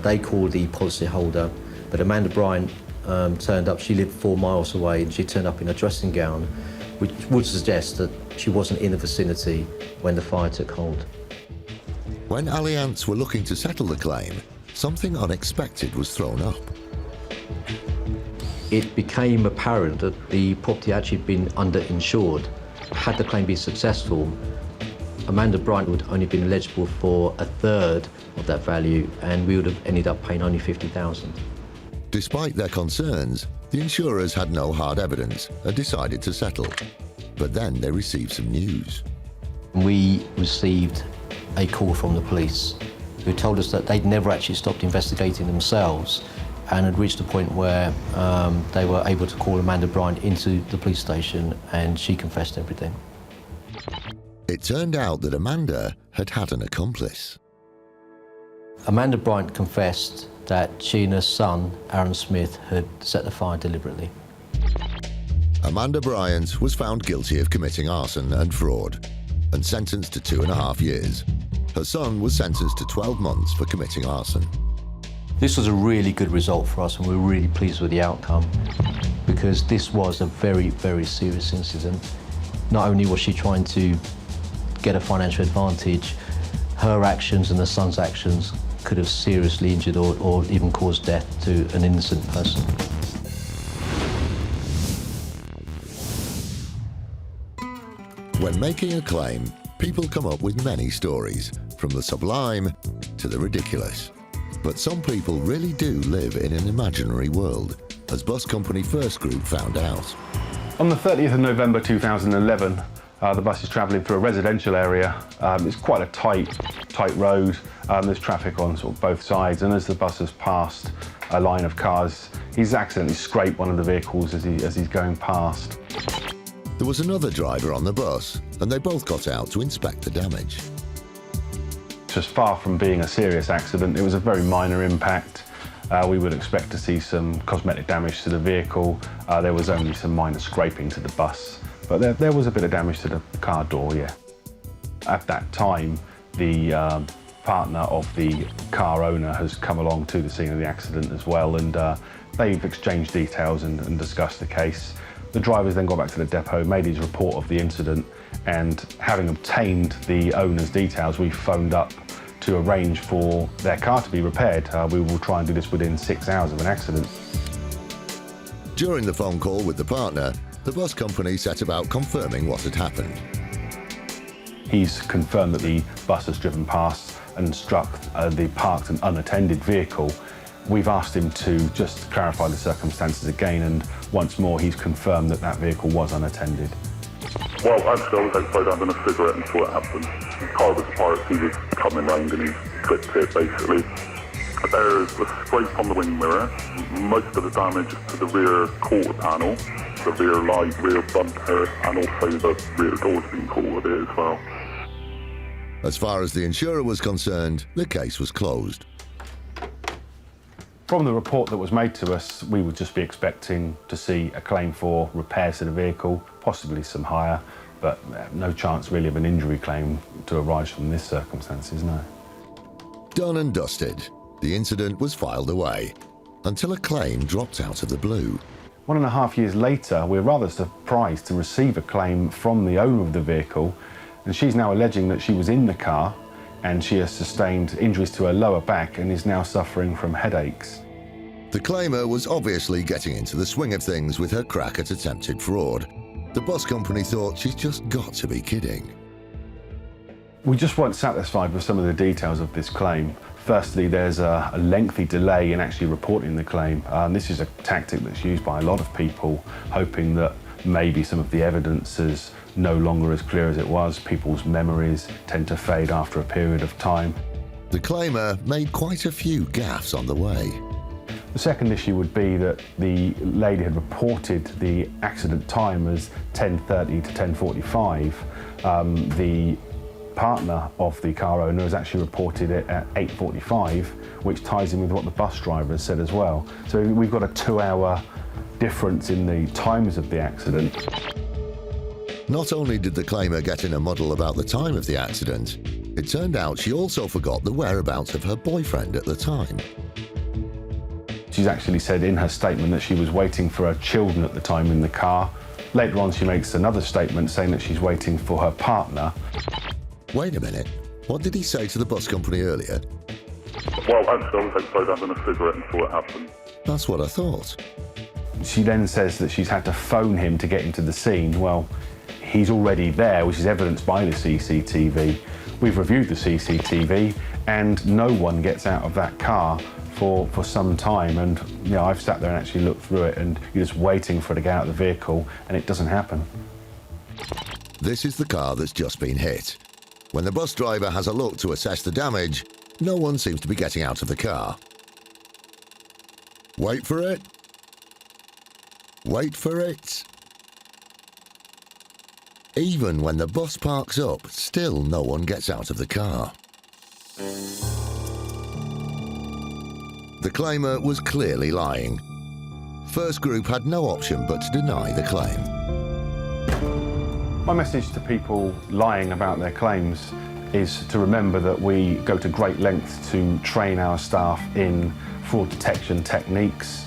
They called the policyholder, but Amanda Bryant turned up. She lived 4 miles away, and she turned up in a dressing gown, which would suggest that she wasn't in the vicinity when the fire took hold. When Allianz were looking to settle the claim, something unexpected was thrown up. It became apparent that the property had actually been underinsured. Had the claim been successful, Amanda Bryant would only been eligible for a third of that value, and we would have ended up paying only £50,000. Despite their concerns, the insurers had no hard evidence and decided to settle. But then they received some news. We received a call from the police who told us that they'd never actually stopped investigating themselves and had reached a point where they were able to call Amanda Bryant into the police station, and she confessed everything. It turned out that Amanda had had an accomplice. Amanda Bryant confessed that she and her son, Aaron Smith, had set the fire deliberately. Amanda Bryant was found guilty of committing arson and fraud and sentenced to 2.5 years. Her son was sentenced to 12 months for committing arson. This was a really good result for us, and we were really pleased with the outcome, because this was a very, very serious incident. Not only was she trying to get a financial advantage, her actions and her son's actions could have seriously injured or even caused death to an innocent person. When making a claim, people come up with many stories, from the sublime to the ridiculous. But some people really do live in an imaginary world, as bus company First Group found out. On the 30th of November 2011, the bus is travelling through a residential area. It's quite a tight road. There's traffic on sort of both sides, and as the bus has passed a line of cars, he's accidentally scraped one of the vehicles as he's going past. There was another driver on the bus, and they both got out to inspect the damage. Which was far from being a serious accident. It was a very minor impact. We would expect to see some cosmetic damage to the vehicle. There was only some minor scraping to the bus, but there was a bit of damage to the car door, yeah. At that time, the partner of the car owner has come along to the scene of the accident as well, and they've exchanged details and discussed the case. The drivers then got back to the depot, made his report of the incident, and having obtained the owner's details, we phoned up to arrange for their car to be repaired. We will try and do this within 6 hours of an accident. During the phone call with the partner, the bus company set about confirming what had happened. He's confirmed that the bus has driven past and struck the parked and unattended vehicle. We've asked him to just clarify the circumstances again, and once more he's confirmed that that vehicle was unattended. Well, actually, I was outside having a cigarette and saw it happen. The car was parked, he was coming round and he clipped it, basically. There's a scrape on the wing mirror. Most of the damage is to the rear quarter panel, the rear light, rear bumper, and also the rear door's been caught with it as well. As far as the insurer was concerned, the case was closed. From the report that was made to us, we would just be expecting to see a claim for repairs to the vehicle, possibly some hire, but no chance really of an injury claim to arise from this circumstances, no. Done and dusted. The incident was filed away, until a claim dropped out of the blue. 1.5 years later, we're rather surprised to receive a claim from the owner of the vehicle, and she's now alleging that she was in the car and she has sustained injuries to her lower back and is now suffering from headaches. The claimer was obviously getting into the swing of things with her crack at attempted fraud. The bus company thought she's just got to be kidding. We just weren't satisfied with some of the details of this claim. Firstly, there's a lengthy delay in actually reporting the claim. This is a tactic that's used by a lot of people, hoping that maybe some of the evidence is no longer as clear as it was. People's memories tend to fade after a period of time. The claimer made quite a few gaffes on the way. The second issue would be that the lady had reported the accident time as 10:30 to 10:45. The partner of the car owner has actually reported it at 8:45, which ties in with what the bus driver has said as well. So we've got a 2-hour difference in the times of the accident. Not only did the claimer get in a muddle about the time of the accident, it turned out she also forgot the whereabouts of her boyfriend at the time. She's actually said in her statement that she was waiting for her children at the time in the car. Later on, she makes another statement saying that she's waiting for her partner. Wait a minute, what did he say to the bus company earlier? Well, actually, I was outside having a cigarette and saw it happen. That's what I thought. She then says that she's had to phone him to get him to the scene. Well, he's already there, which is evidenced by the CCTV. We've reviewed the CCTV and no one gets out of that car for some time, and I've sat there and actually looked through it, and you're just waiting for it to get out of the vehicle and it doesn't happen. This is the car that's just been hit. When the bus driver has a look to assess the damage, no one seems to be getting out of the car. Wait for it. Wait for it. Even when the bus parks up, still no one gets out of the car. The claimer was clearly lying. First Group had no option but to deny the claim. My message to people lying about their claims is to remember that we go to great lengths to train our staff in fraud detection techniques.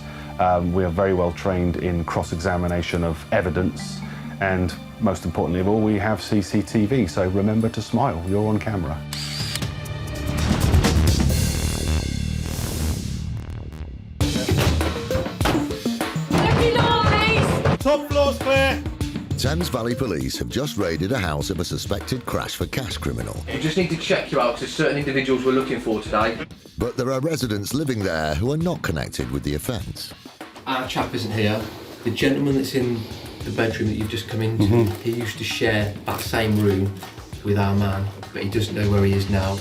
We are very well trained in cross-examination of evidence, and most importantly of all, we have CCTV, so remember to smile, you're on camera. Top floor's clear. Thames Valley Police have just raided a house of a suspected crash-for-cash criminal. You just need to check you out because there's certain individuals we're looking for today. But there are residents living there who are not connected with the offence. Our chap isn't here. The gentleman that's in the bedroom that you've just come into, he used to share that same room with our man, but he doesn't know where he is now.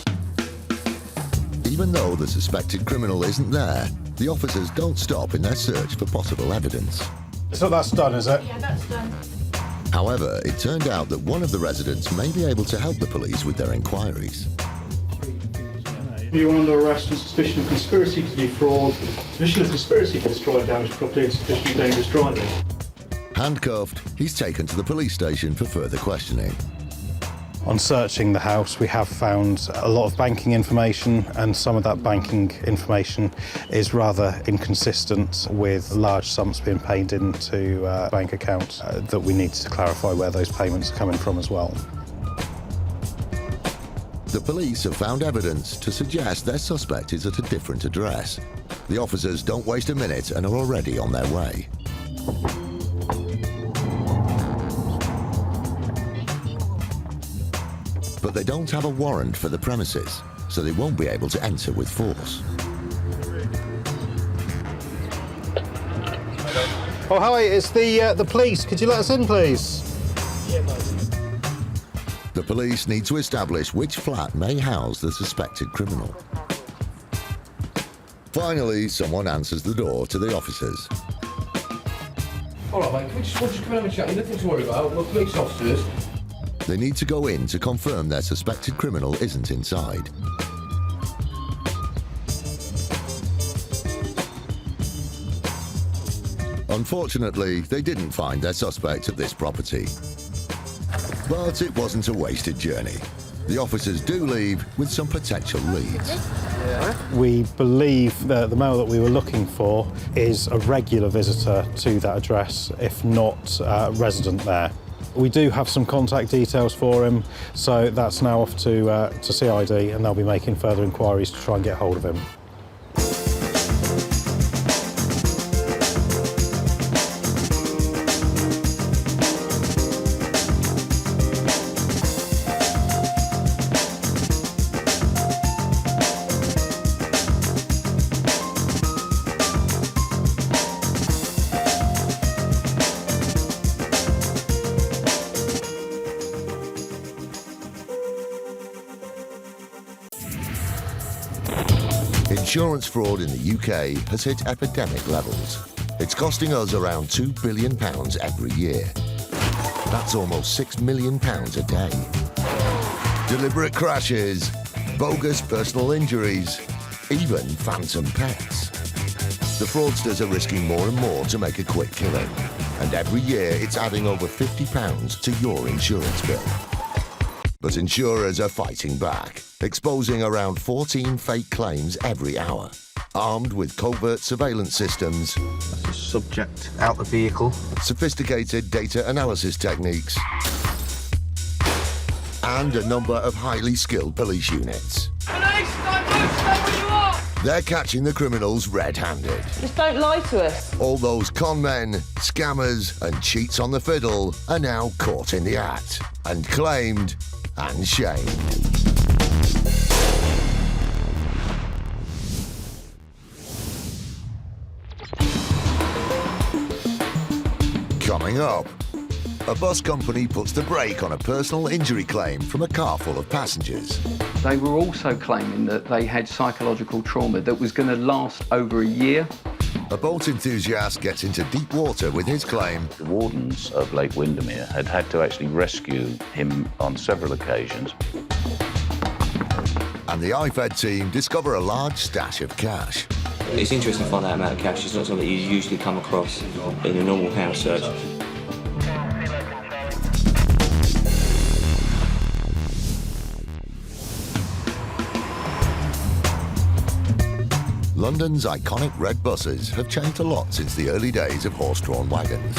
Even though the suspected criminal isn't there, the officers don't stop in their search for possible evidence. So that's done, is it? Yeah, that's done. However, it turned out that one of the residents may be able to help the police with their inquiries. You are under arrest on suspicion of conspiracy to defraud, suspicion of conspiracy to destroy and damage property, and suspicion of dangerous driving. Handcuffed, he's taken to the police station for further questioning. On searching the house, we have found a lot of banking information, and some of that banking information is rather inconsistent with large sums being paid into bank accounts that we need to clarify where those payments are coming from as well. The police have found evidence to suggest their suspect is at a different address. The officers don't waste a minute and are already on their way. But they don't have a warrant for the premises, so they won't be able to enter with force. Oh, hi, it's the police. Could you let us in, please? The police need to establish which flat may house the suspected criminal. Finally, someone answers the door to the officers. All right, mate, we'll just come and have a chat. Nothing to worry about. We're police officers. They need to go in to confirm their suspected criminal isn't inside. Unfortunately, they didn't find their suspect at this property. But it wasn't a wasted journey. The officers do leave with some potential leads. We believe that the male that we were looking for is a regular visitor to that address, if not a resident there. We do have some contact details for him, so that's now off to CID, and they'll be making further inquiries to try and get hold of him. Insurance fraud in the UK has hit epidemic levels. It's costing us around £2 billion every year. That's almost £6 million a day. Deliberate crashes, bogus personal injuries, even phantom pets. The fraudsters are risking more and more to make a quick killing. And every year it's adding over £50 to your insurance bill. But insurers are fighting back, exposing around 14 fake claims every hour. Armed with covert surveillance systems, subject out the vehicle, sophisticated data analysis techniques, and a number of highly skilled police units. Police, don't move, stay where you are! They're catching the criminals red-handed. Just don't lie to us. All those con men, scammers, and cheats on the fiddle are now caught in the act and claimed and shamed. Coming up, a bus company puts the brake on a personal injury claim from a car full of passengers. They were also claiming that they had psychological trauma that was going to last over a year. A boat enthusiast gets into deep water with his claim. The wardens of Lake Windermere had to actually rescue him on several occasions. And the IFED team discover a large stash of cash. It's interesting to find that amount of cash. It's not something you usually come across in a normal house search. London's iconic red buses have changed a lot since the early days of horse-drawn wagons.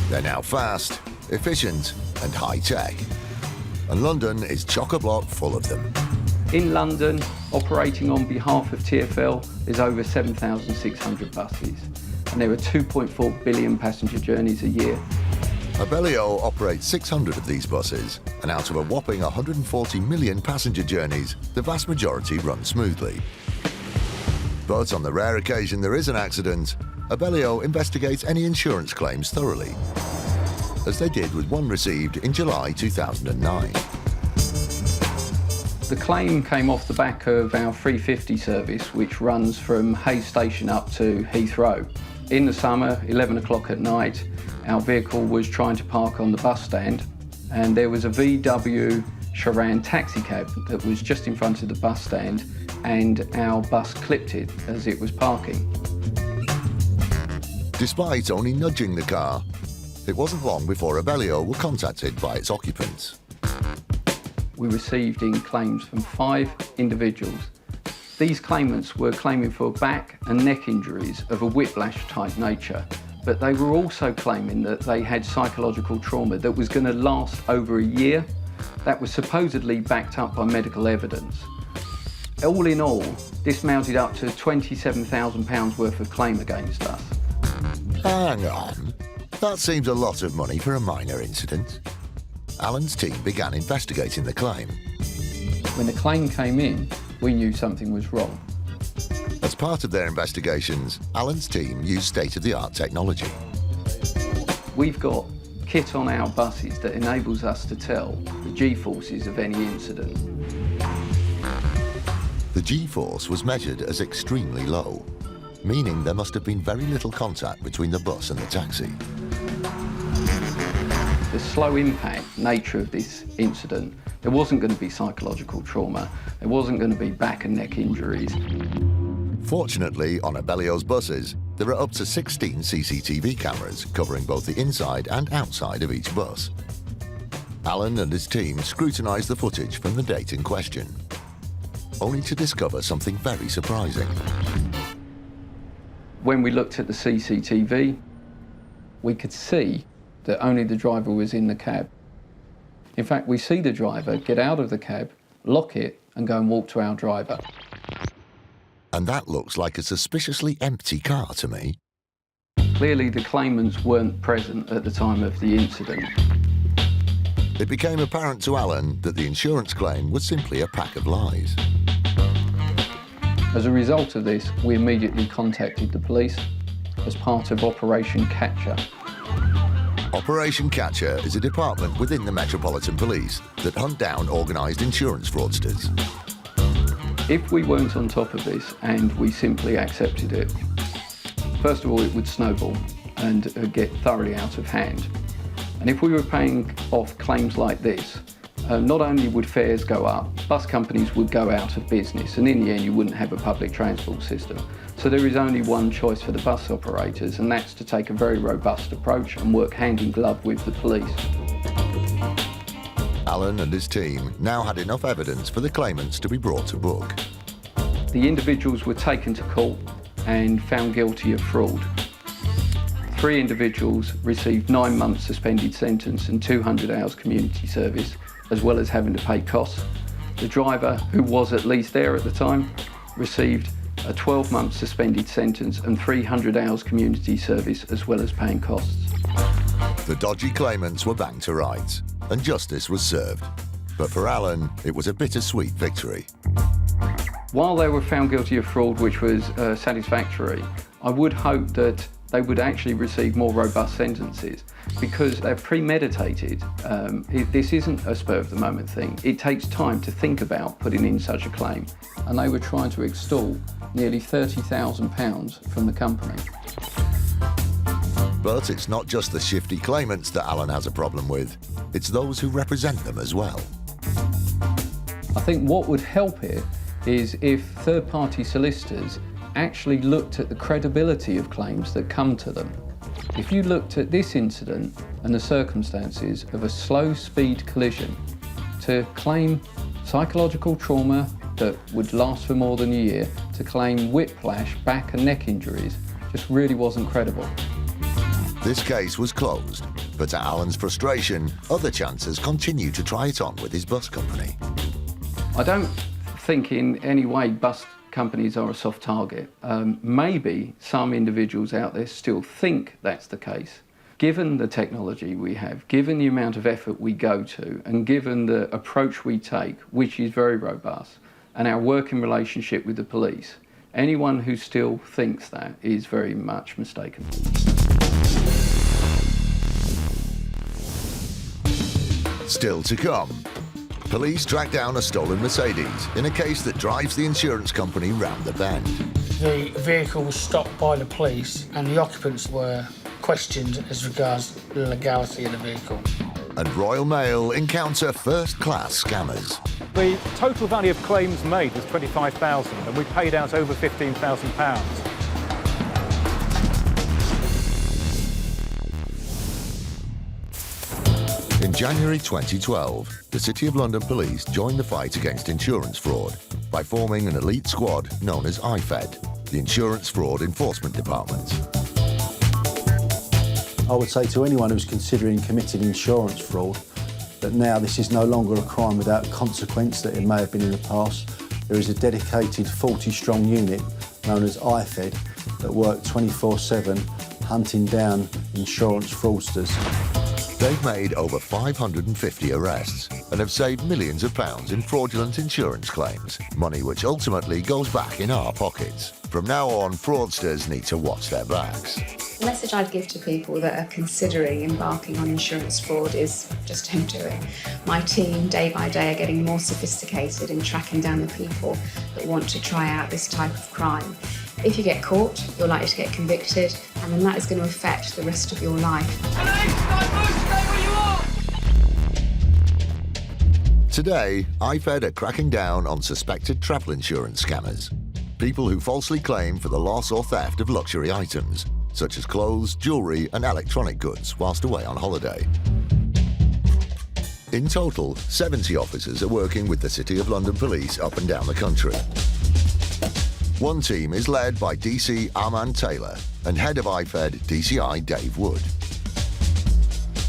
They're now fast, efficient, and high-tech. And London is chock-a-block full of them. In London, operating on behalf of TfL, there's over 7,600 buses, and there are 2.4 billion passenger journeys a year. Abellio operates 600 of these buses, and out of a whopping 140 million passenger journeys, the vast majority run smoothly. But on the rare occasion there is an accident, Abellio investigates any insurance claims thoroughly, as they did with one received in July 2009. The claim came off the back of our 350 service, which runs from Hayes Station up to Heathrow. In the summer, 11 o'clock at night, our vehicle was trying to park on the bus stand, and there was a VW Charan taxi cab that was just in front of the bus stand, and our bus clipped it as it was parking. Despite only nudging the car, it wasn't long before Abellio were contacted by its occupants. We received in claims from 5 individuals. These claimants were claiming for back and neck injuries of a whiplash type nature, but they were also claiming that they had psychological trauma that was going to last over a year. That was supposedly backed up by medical evidence. All in all, this mounted up to £27,000 worth of claim against us. Hang on. That seems a lot of money for a minor incident. Alan's team began investigating the claim. When the claim came in, we knew something was wrong. As part of their investigations, Alan's team used state-of-the-art technology. We've got kit on our buses that enables us to tell the G-forces of any incident. The G-force was measured as extremely low, meaning there must have been very little contact between the bus and the taxi. The slow impact nature of this incident, there wasn't going to be psychological trauma, there wasn't going to be back and neck injuries. Fortunately, on Abellio's buses, there are up to 16 CCTV cameras covering both the inside and outside of each bus. Alan and his team scrutinised the footage from the date in question, only to discover something very surprising. When we looked at the CCTV, we could see that only the driver was in the cab. In fact, we see the driver get out of the cab, lock it, and go and walk to our driver. And that looks like a suspiciously empty car to me. Clearly, the claimants weren't present at the time of the incident. It became apparent to Alan that the insurance claim was simply a pack of lies. As a result of this, we immediately contacted the police as part of Operation Catcher. Operation Catcher is a department within the Metropolitan Police that hunt down organised insurance fraudsters. If we weren't on top of this and we simply accepted it, first of all, it would snowball and get thoroughly out of hand. And if we were paying off claims like this, not only would fares go up, bus companies would go out of business, and in the end you wouldn't have a public transport system. So there is only one choice for the bus operators, and that's to take a very robust approach and work hand in glove with the police. Alan and his team now had enough evidence for the claimants to be brought to book. The individuals were taken to court and found guilty of fraud. 3 individuals received 9 months suspended sentence and 200 hours community service, as well as having to pay costs. The driver, who was at least there at the time, received a 12-month suspended sentence and 300 hours community service, as well as paying costs. The dodgy claimants were banged to rights, and justice was served. But for Alan, it was a bittersweet victory. While they were found guilty of fraud, which was satisfactory, I would hope that they would actually receive more robust sentences, because they're premeditated. This isn't a spur-of-the-moment thing. It takes time to think about putting in such a claim. And they were trying to extort nearly £30,000 from the company. But it's not just the shifty claimants that Alan has a problem with. It's those who represent them as well. I think what would help it is if third-party solicitors actually looked at the credibility of claims that come to them. If you looked at this incident and the circumstances of a slow-speed collision, to claim psychological trauma that would last for more than a year, to claim whiplash, back and neck injuries, just really wasn't credible. This case was closed, but to Alan's frustration, other chancers continued to try it on with his bus company. I don't think in any way bus companies are a soft target. Maybe some individuals out there still think that's the case. Given the technology we have, given the amount of effort we go to, and given the approach we take, which is very robust, and our working relationship with the police, anyone who still thinks that is very much mistaken. Still to come. Police track down a stolen Mercedes in a case that drives the insurance company round the bend. The vehicle was stopped by the police and the occupants were questioned as regards the legality of the vehicle. and Royal Mail encounter first-class scammers. The total value of claims made was £25,000 and we paid out over £15,000. In January 2012, the City of London Police joined the fight against insurance fraud by forming an elite squad known as IFED, the Insurance Fraud Enforcement Department. I would say to anyone who's considering committing insurance fraud that now this is no longer a crime without consequence that it may have been in the past. There is a dedicated 40-strong unit known as IFED that work 24/7 hunting down insurance fraudsters. They've made over 550 arrests and have saved millions of pounds in fraudulent insurance claims, money which ultimately goes back in our pockets. From now on, fraudsters need to watch their backs. The message I'd give to people that are considering embarking on insurance fraud is just don't do it. My team, day by day, are getting more sophisticated in tracking down the people that want to try out this type of crime. If you get caught, you're likely to get convicted, and then that is going to affect the rest of your life. Today, IFED are cracking down on suspected travel insurance scammers. People who falsely claim for the loss or theft of luxury items, such as clothes, jewellery and electronic goods whilst away on holiday. In total, 70 officers are working with the City of London Police up and down the country. One team is led by DC Armand Taylor and head of IFED DCI Dave Wood.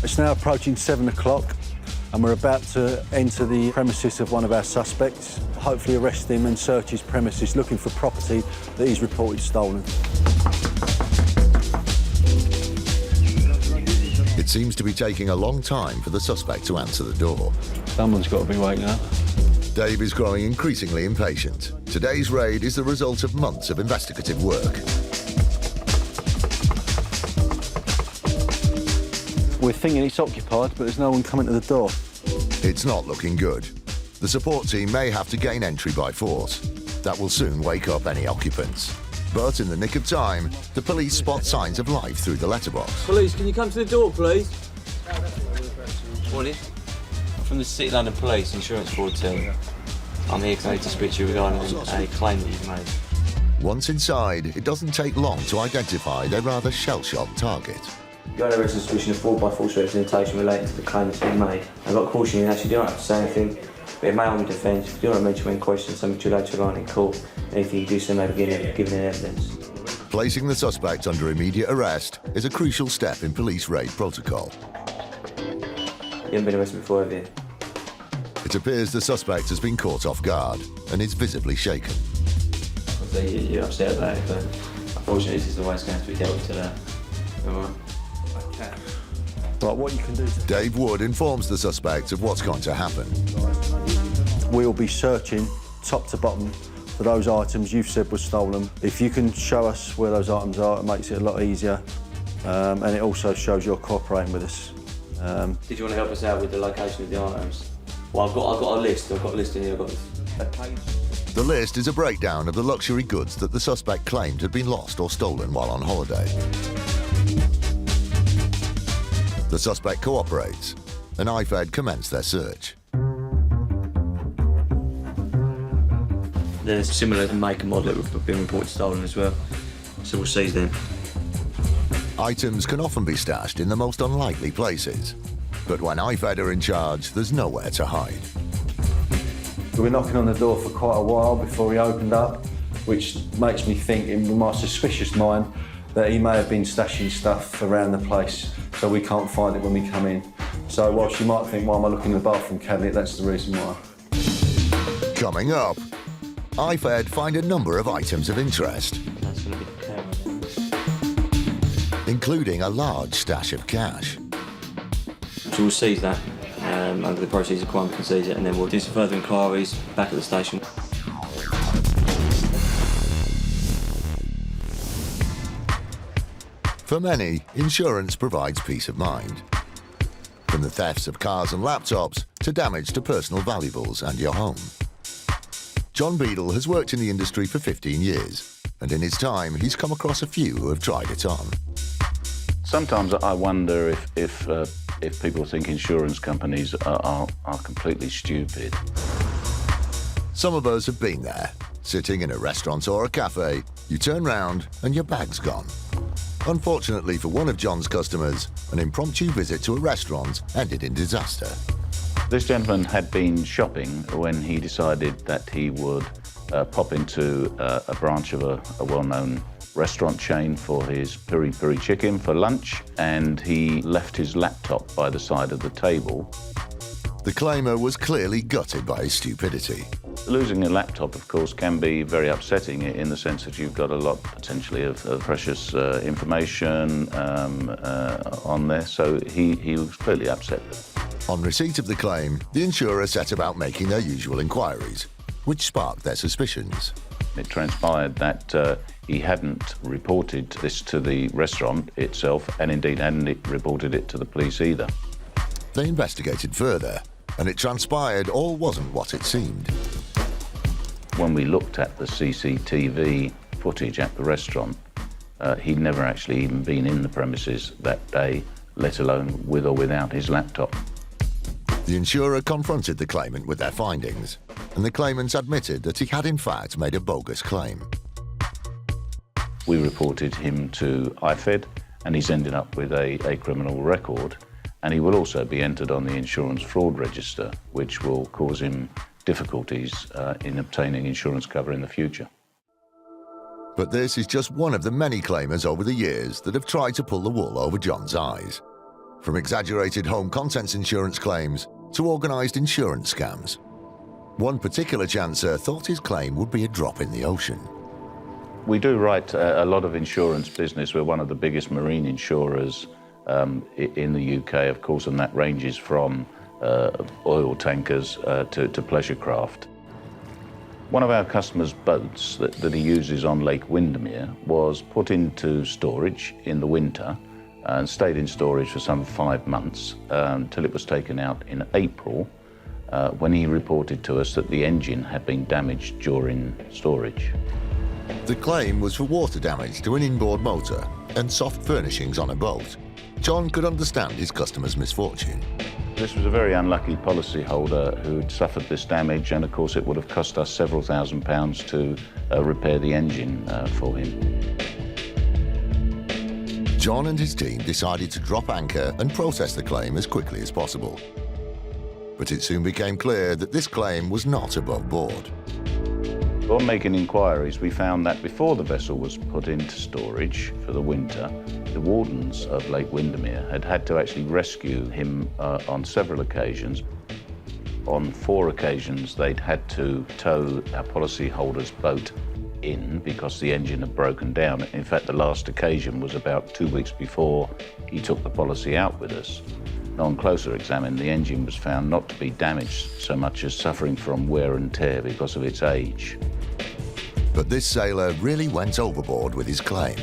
It's now approaching 7 o'clock and we're about to enter the premises of one of our suspects, hopefully arrest him and search his premises looking for property that he's reported stolen. It seems to be taking a long time for the suspect to answer the door. Someone's got to be waking up. Dave is growing increasingly impatient. Today's raid is the result of months of investigative work. We're thinking it's occupied, but there's no one coming to the door. It's not looking good. The support team may have to gain entry by force. That will soon wake up any occupants. But in the nick of time, the police spot signs of life through the letterbox. Police, can you come to the door, please? Morning. From the City of London Police Insurance Fraud Team. I'm here today to speak to you regarding a claim that you've made. Once inside, it doesn't take long to identify their rather shell-shocked target. You're under arrest on suspicion of fraud by false representation relating to the claim that's been made. I've got to caution you that you don't have to say anything, but it may harm your defence. If you don't mention when questioned something too late to rely in court, anything you do so may be given in evidence. Placing the suspect under immediate arrest is a crucial step in police raid protocol. You haven't been arrested before, have you? It appears the suspect has been caught off guard and is visibly shaken. So you're upset about it, but unfortunately this is the way it's going to be dealt with today. Alright. Okay. Right, what you can do... Dave Wood informs the suspect of what's going to happen. We'll be searching top to bottom for those items you've said were stolen. If you can show us where those items are, it makes it a lot easier. And it also shows you're cooperating with us. Did you want to help us out with the location of the items? Well, I've got a list. I've got a list in here. The list is a breakdown of the luxury goods that the suspect claimed had been lost or stolen while on holiday. The suspect cooperates, and IFED commence their search. There's similar make and model that have been reported stolen as well, so we'll seize them. Items can often be stashed in the most unlikely places, but when IFED are in charge, there's nowhere to hide. We were knocking on the door for quite a while before he opened up, which makes me think, in my suspicious mind, that he may have been stashing stuff around the place, so we can't find it when we come in. So whilst you might think, why am I looking in the bathroom cabinet, that's the reason why. Coming up, IFED find a number of items of interest, That's going to be the camera. including a large stash of cash. So we'll seize that. Under the proceeds of crime, we can seize it, and then we'll do some further inquiries back at the station. For many, insurance provides peace of mind. From the thefts of cars and laptops to damage to personal valuables and your home. John Beadle has worked in the industry for 15 years, and in his time, he's come across a few who have tried it on. Sometimes I wonder if if people think insurance companies are completely stupid. Some of us have been there, sitting in a restaurant or a cafe. You turn round and your bag's gone. Unfortunately for one of John's customers, an impromptu visit to a restaurant ended in disaster. This gentleman had been shopping when he decided that he would pop into a branch of a well-known restaurant chain for his piri-piri chicken for lunch, and he left his laptop by the side of the table. The claimer was clearly gutted by his stupidity. Losing a laptop, of course, can be very upsetting in the sense that you've got a lot, potentially, of precious information on there, so he was clearly upset. On receipt of the claim, the insurer set about making their usual inquiries, which sparked their suspicions. It transpired that he hadn't reported this to the restaurant itself, and indeed hadn't reported it to the police either. They investigated further, and it transpired all wasn't what it seemed. When we looked at the CCTV footage at the restaurant, he'd never actually even been in the premises that day, let alone with or without his laptop. The insurer confronted the claimant with their findings, and the claimant admitted that he had in fact made a bogus claim. We reported him to IFED, and he's ended up with a criminal record, and he will also be entered on the insurance fraud register, which will cause him difficulties in obtaining insurance cover in the future. But this is just one of the many claimers over the years that have tried to pull the wool over John's eyes. From exaggerated home contents insurance claims to organised insurance scams. One particular chancer thought his claim would be a drop in the ocean. We do write a lot of insurance business. We're one of the biggest marine insurers in the UK, of course, and that ranges from oil tankers to pleasure craft. One of our customers' boats that he uses on Lake Windermere was put into storage in the winter and stayed in storage for some 5 months until it was taken out in April when he reported to us that the engine had been damaged during storage. The claim was for water damage to an inboard motor and soft furnishings on a boat. John could understand his customer's misfortune. This was a very unlucky policyholder who'd suffered this damage, and of course it would have cost us several £1,000s to repair the engine for him. John and his team decided to drop anchor and process the claim as quickly as possible. But it soon became clear that this claim was not above board. On making inquiries, we found that before the vessel was put into storage for the winter, the wardens of Lake Windermere had had to actually rescue him on several occasions. On 4 occasions, they'd had to tow our policyholder's boat in because the engine had broken down. In fact, the last occasion was about 2 weeks before he took the policy out with us. Now, on closer examine, the engine was found not to be damaged so much as suffering from wear and tear because of its age. But this sailor really went overboard with his claim.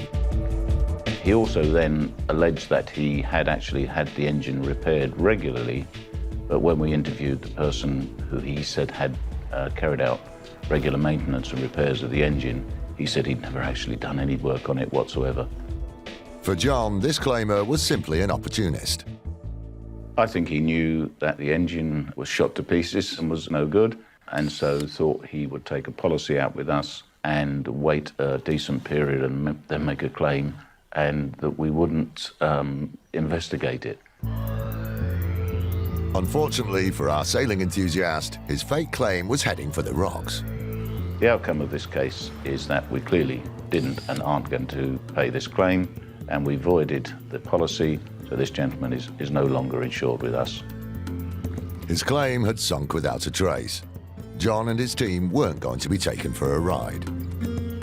He also then alleged that he had actually had the engine repaired regularly, but when we interviewed the person who he said had carried out regular maintenance and repairs of the engine, he said he'd never actually done any work on it whatsoever. For John, this claimer was simply an opportunist. I think he knew that the engine was shot to pieces and was no good, and so thought he would take a policy out with us and wait a decent period and then make a claim, and that we wouldn't investigate it. Unfortunately for our sailing enthusiast, his fake claim was heading for the rocks. The outcome of this case is that we clearly didn't and aren't going to pay this claim, and we voided the policy, so this gentleman is no longer insured with us. His claim had sunk without a trace. John and his team weren't going to be taken for a ride.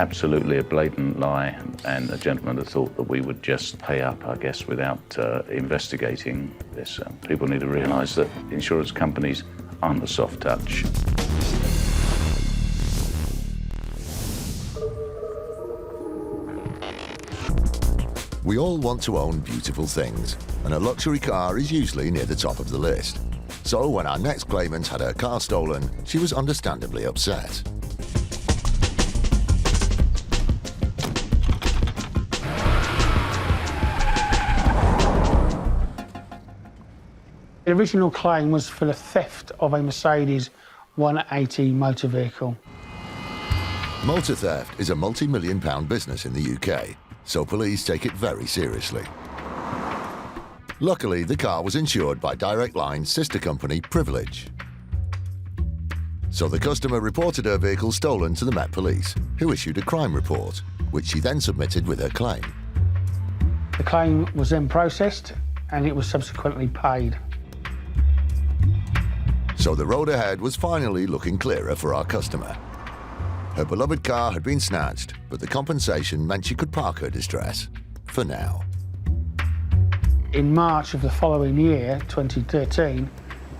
Absolutely a blatant lie, and a gentleman had thought that we would just pay up, I guess, without investigating this. People need to realise that insurance companies aren't a soft touch. We all want to own beautiful things, and a luxury car is usually near the top of the list. So when our next claimant had her car stolen, she was understandably upset. The original claim was for the theft of a Mercedes 180 motor vehicle. Motor theft is a multi-million-pound business in the UK, so police take it very seriously. Luckily, the car was insured by Direct Line's sister company, Privilege. So the customer reported her vehicle stolen to the Met Police, who issued a crime report, which she then submitted with her claim. The claim was then processed and it was subsequently paid. So the road ahead was finally looking clearer for our customer. Her beloved car had been snatched, but the compensation meant she could park her distress, for now. In March of the following year, 2013,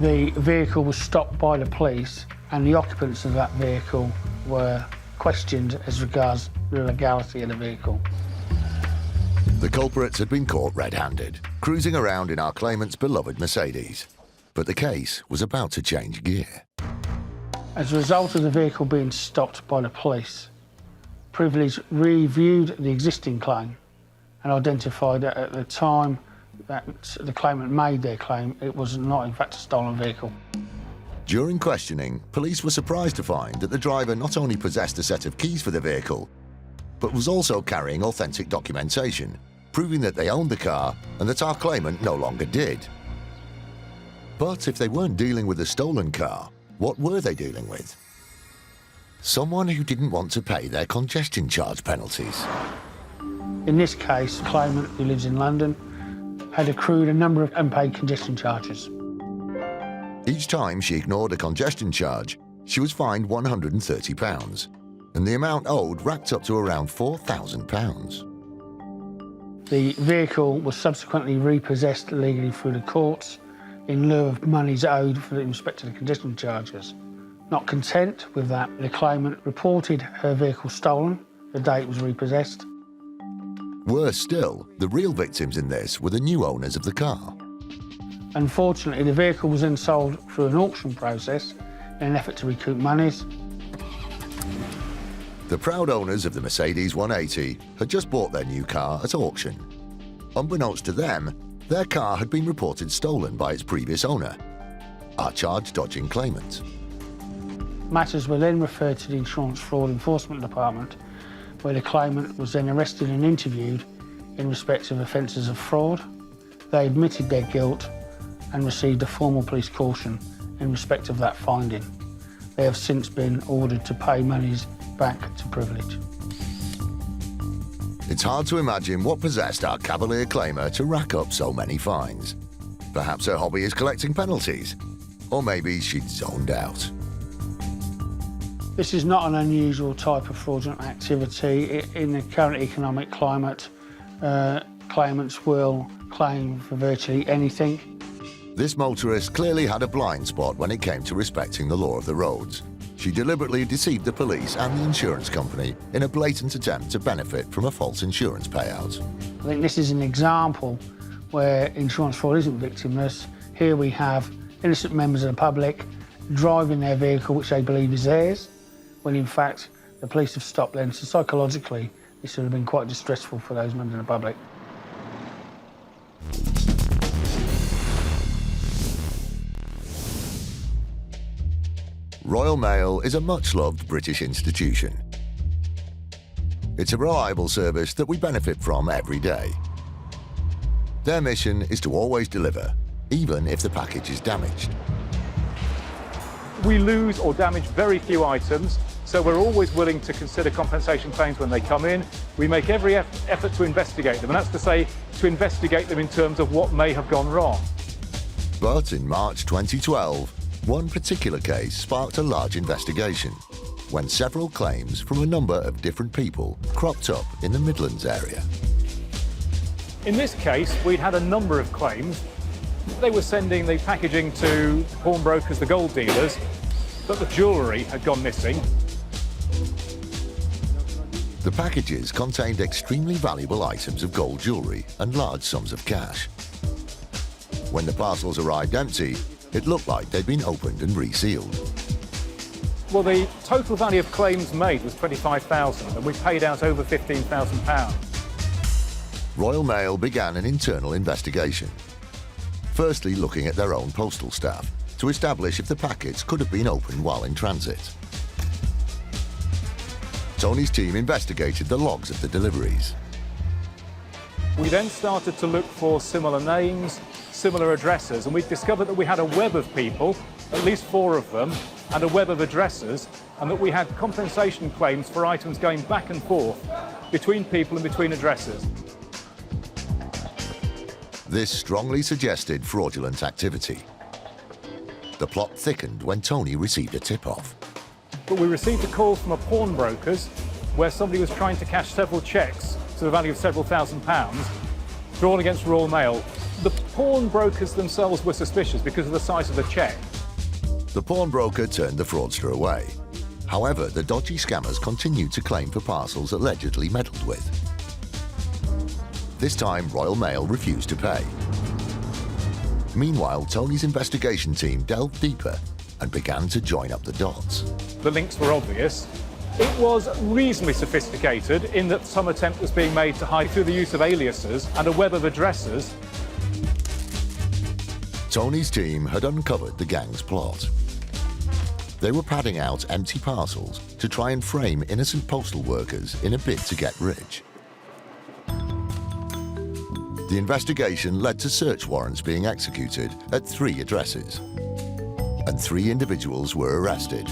the vehicle was stopped by the police and the occupants of that vehicle were questioned as regards the legality of the vehicle. The culprits had been caught red-handed, cruising around in our claimant's beloved Mercedes. But the case was about to change gear. As a result of the vehicle being stopped by the police, Privilege reviewed the existing claim and identified that at the time that the claimant made their claim, it was not in fact a stolen vehicle. During questioning, police were surprised to find that the driver not only possessed a set of keys for the vehicle, but was also carrying authentic documentation, proving that they owned the car and that our claimant no longer did. But if they weren't dealing with a stolen car, what were they dealing with? Someone who didn't want to pay their congestion charge penalties. In this case, the claimant, who lives in London, had accrued a number of unpaid congestion charges. Each time she ignored a congestion charge, she was fined £130, and the amount owed racked up to around £4,000. The vehicle was subsequently repossessed legally through the courts in lieu of monies owed in respect to the congestion charges. Not content with that, the claimant reported her vehicle stolen the day it was repossessed. Worse still, the real victims in this were the new owners of the car. Unfortunately, the vehicle was then sold through an auction process in an effort to recoup monies. The proud owners of the Mercedes 180 had just bought their new car at auction. Unbeknownst to them, their car had been reported stolen by its previous owner, our charge-dodging claimant. Matters were then referred to the Insurance Fraud Enforcement Department, where the claimant was then arrested and interviewed in respect of offences of fraud. They admitted their guilt and received a formal police caution in respect of that finding. They have since been ordered to pay monies back to Privilege. It's hard to imagine what possessed our cavalier claimer to rack up so many fines. Perhaps her hobby is collecting penalties, or maybe she'd zoned out. This is not an unusual type of fraudulent activity. In the current economic climate, claimants will claim for virtually anything. This motorist clearly had a blind spot when it came to respecting the law of the roads. She deliberately deceived the police and the insurance company in a blatant attempt to benefit from a false insurance payout. I think this is an example where insurance fraud isn't victimless. Here we have innocent members of the public driving their vehicle which they believe is theirs, when in fact the police have stopped them. So psychologically, this would have been quite distressful for those members of the public. Royal Mail is a much-loved British institution. It's a reliable service that we benefit from every day. Their mission is to always deliver, even if the package is damaged. We lose or damage very few items, so we're always willing to consider compensation claims when they come in. We make every effort to investigate them, and that's to say, to investigate them in terms of what may have gone wrong. But in March 2012, one particular case sparked a large investigation when several claims from a number of different people cropped up in the Midlands area. In this case, we'd had a number of claims. They were sending the packaging to pawnbrokers, the gold dealers, but the jewellery had gone missing. The packages contained extremely valuable items of gold jewellery and large sums of cash. When the parcels arrived empty, it looked like they'd been opened and resealed. Well, the total value of claims made was £25,000, and we paid out over £15,000. Royal Mail began an internal investigation. firstly looking at their own postal staff to establish if the packets could have been opened while in transit. Tony's team investigated the logs of the deliveries. We then started to look for similar names, similar addresses, and we discovered that we had a web of people, at least 4 of them, and a web of addresses, and that we had compensation claims for items going back and forth between people and between addresses. This strongly suggested fraudulent activity. The plot thickened when Tony received a tip-off. But we received a call from a pawnbroker's where somebody was trying to cash several cheques to the value of several £1,000s, drawn against Royal Mail. The pawnbrokers themselves were suspicious because of the size of the cheque. The pawnbroker turned the fraudster away. However, the dodgy scammers continued to claim for parcels allegedly meddled with. This time, Royal Mail refused to pay. Meanwhile, Tony's investigation team delved deeper and began to join up the dots. The links were obvious. It was reasonably sophisticated in that some attempt was being made to hide through the use of aliases and a web of addresses. Tony's team had uncovered the gang's plot. They were padding out empty parcels to try and frame innocent postal workers in a bid to get rich. The investigation led to search warrants being executed at 3 addresses, and 3 individuals were arrested.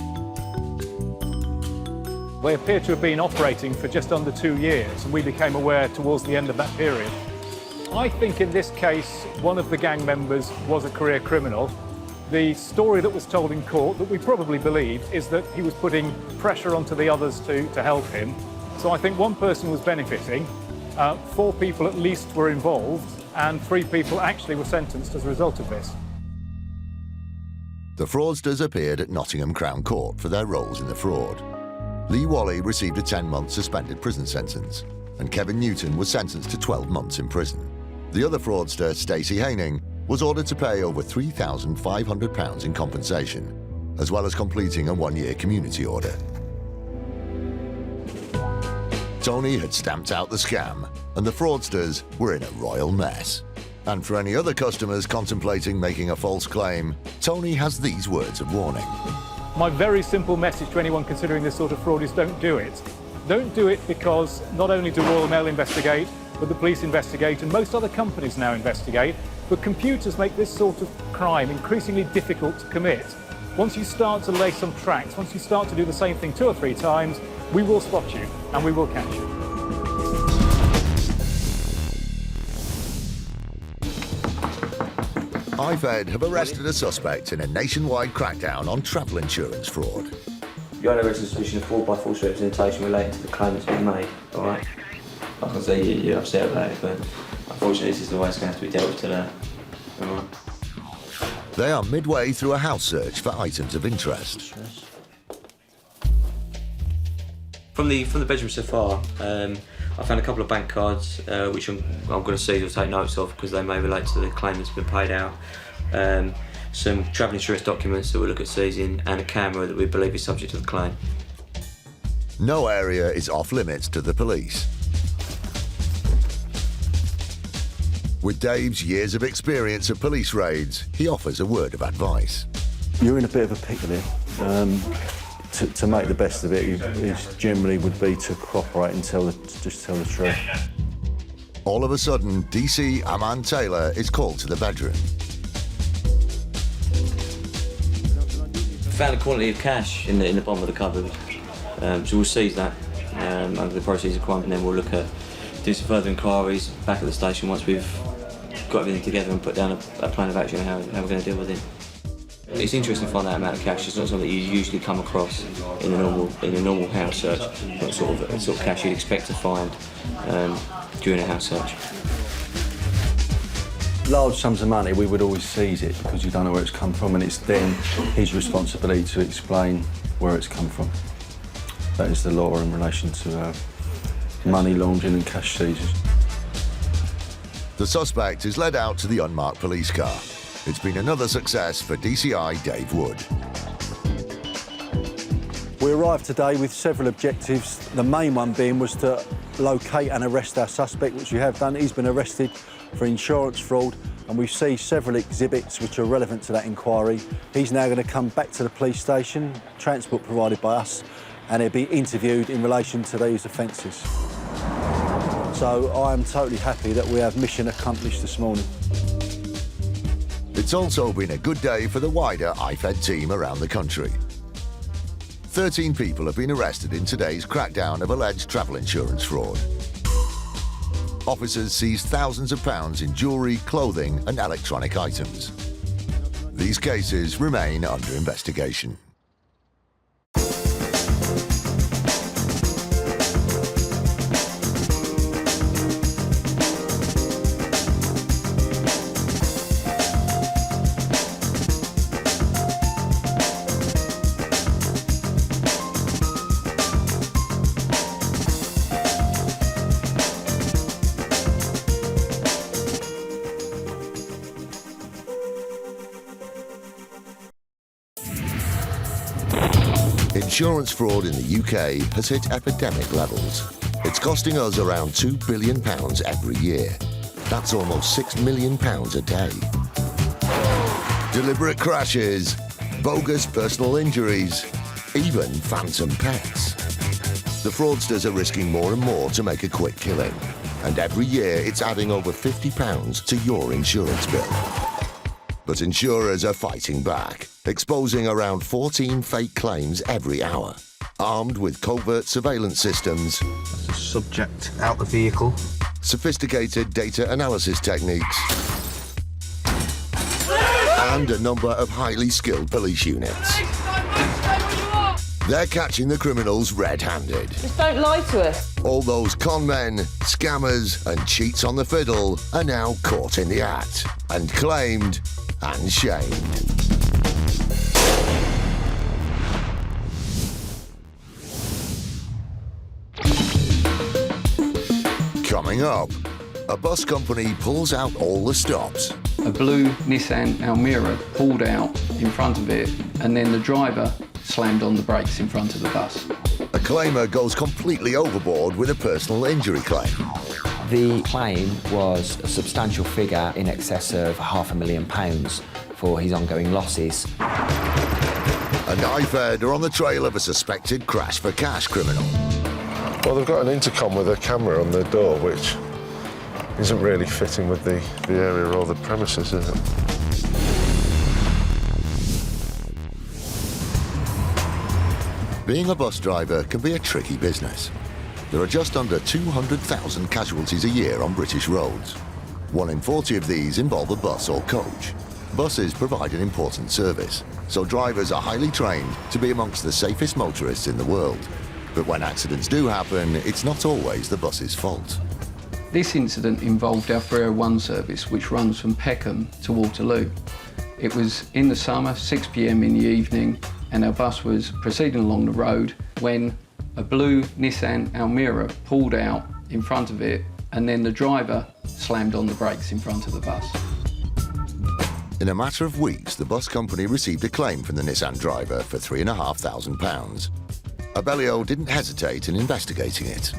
They appear to have been operating for just under 2 years, and we became aware towards the end of that period. I think in this case, one of the gang members was a career criminal. The story that was told in court, that we probably believed, is that he was putting pressure onto the others to help him. So I think one person was benefiting, 4 people at least were involved, and 3 people actually were sentenced as a result of this. The fraudsters appeared at Nottingham Crown Court for their roles in the fraud. Lee Wally received a 10-month suspended prison sentence, and Kevin Newton was sentenced to 12 months in prison. The other fraudster, Stacey Haining, was ordered to pay over £3,500 in compensation, as well as completing a 1-year community order. Tony had stamped out the scam, and the fraudsters were in a royal mess. And for any other customers contemplating making a false claim, Tony has these words of warning. My very simple message to anyone considering this sort of fraud is don't do it. Don't do it because not only do Royal Mail investigate, but the police investigate, and most other companies now investigate, but computers make this sort of crime increasingly difficult to commit. Once you start to lay some tracks, once you start to do the same thing 2 or 3 times, we will spot you and we will catch you. IFED have arrested a suspect in a nationwide crackdown on travel insurance fraud. You're under arrest on suspicion of fraud by false representation relating to the claim that's been made, all right? I can say you're upset about it, but unfortunately this is the way it's going to have to be dealt with today, all right? They are midway through a house search for items of interest. From the bedroom so far, I found a couple of bank cards which I'm going to seize or take notes of because they may relate to the claim that's been paid out. Some travel insurance documents that we'll look at seizing, and a camera that we believe is subject to the claim. No area is off limits to the police. With Dave's years of experience of police raids, he offers a word of advice. You're in a bit of a pickle here. To make the best of it, is generally would be to cooperate and just tell the truth. All of a sudden, DC Aman Taylor is called to the bedroom. Found a quantity of cash in the bottom of the cupboard, so we'll seize that under the proceeds of crime, and then we'll look at doing some further inquiries back at the station once we've got everything together and put down a plan of action on how we're going to deal with it. It's interesting to find that amount of cash. It's not something that you usually come across in a normal house search. Not sort of cash you'd expect to find during a house search. Large sums of money, we would always seize it because you don't know where it's come from, and it's then his responsibility to explain where it's come from. That is the law in relation to money laundering and cash seizures. The suspect is led out to the unmarked police car. It's been another success for DCI Dave Wood. We arrived today with several objectives. The main one being was to locate and arrest our suspect, which we have done. He's been arrested for insurance fraud and we see several exhibits which are relevant to that inquiry. He's now going to come back to the police station, transport provided by us, and he'll be interviewed in relation to these offences. So I am totally happy that we have mission accomplished this morning. It's also been a good day for the wider IFED team around the country. 13 people have been arrested in today's crackdown of alleged travel insurance fraud. Officers seized thousands of pounds in jewellery, clothing and electronic items. These cases remain under investigation. Insurance fraud in the UK has hit epidemic levels. It's costing us around £2 billion every year. That's almost £6 million a day. Deliberate crashes, bogus personal injuries, even phantom pets. The fraudsters are risking more and more to make a quick killing. And every year it's adding over £50 to your insurance bill. But insurers are fighting back, exposing around 14 fake claims every hour. Armed with covert surveillance systems, Subject out the vehicle, sophisticated data analysis techniques, and a number of highly skilled police units. They're catching the criminals red-handed. Just don't lie to us. All those con men, scammers and cheats on the fiddle are now caught in the act and claimed and shamed. Coming up, a bus company pulls out all the stops. A blue Nissan Almera pulled out in front of it, and then the driver slammed on the brakes in front of the bus. A claimer goes completely overboard with a personal injury claim. The claim was a substantial figure in excess of £500,000 for his ongoing losses. And IFED are on the trail of a suspected crash for cash criminal. Well, they've got an intercom with a camera on their door, which isn't really fitting with the area or the premises, is it? Being a bus driver can be a tricky business. There are just under 200,000 casualties a year on British roads. 1 in 40 of these involve a bus or coach. Buses provide an important service, so drivers are highly trained to be amongst the safest motorists in the world. But when accidents do happen, it's not always the bus's fault. This incident involved our 301 service, which runs from Peckham to Waterloo. It was in the summer, 6 p.m. in the evening, and our bus was proceeding along the road when a blue Nissan Almera pulled out in front of it, and then the driver slammed on the brakes in front of the bus. In a matter of weeks, the bus company received a claim from the Nissan driver for £3,500. Abellio didn't hesitate in investigating it.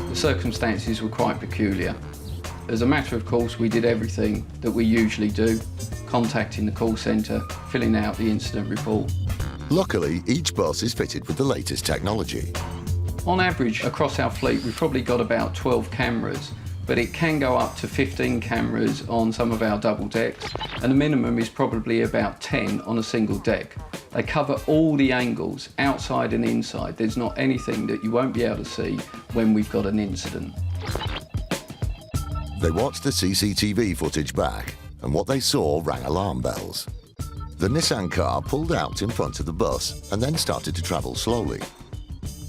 The circumstances were quite peculiar. As a matter of course, we did everything that we usually do, contacting the call centre, filling out the incident report. Luckily, each bus is fitted with the latest technology. On average, across our fleet, we've probably got about 12 cameras, but it can go up to 15 cameras on some of our double decks, and the minimum is probably about 10 on a single deck. They cover all the angles, outside and inside. There's not anything that you won't be able to see when we've got an incident. They watched the CCTV footage back, and what they saw rang alarm bells. The Nissan car pulled out in front of the bus and then started to travel slowly.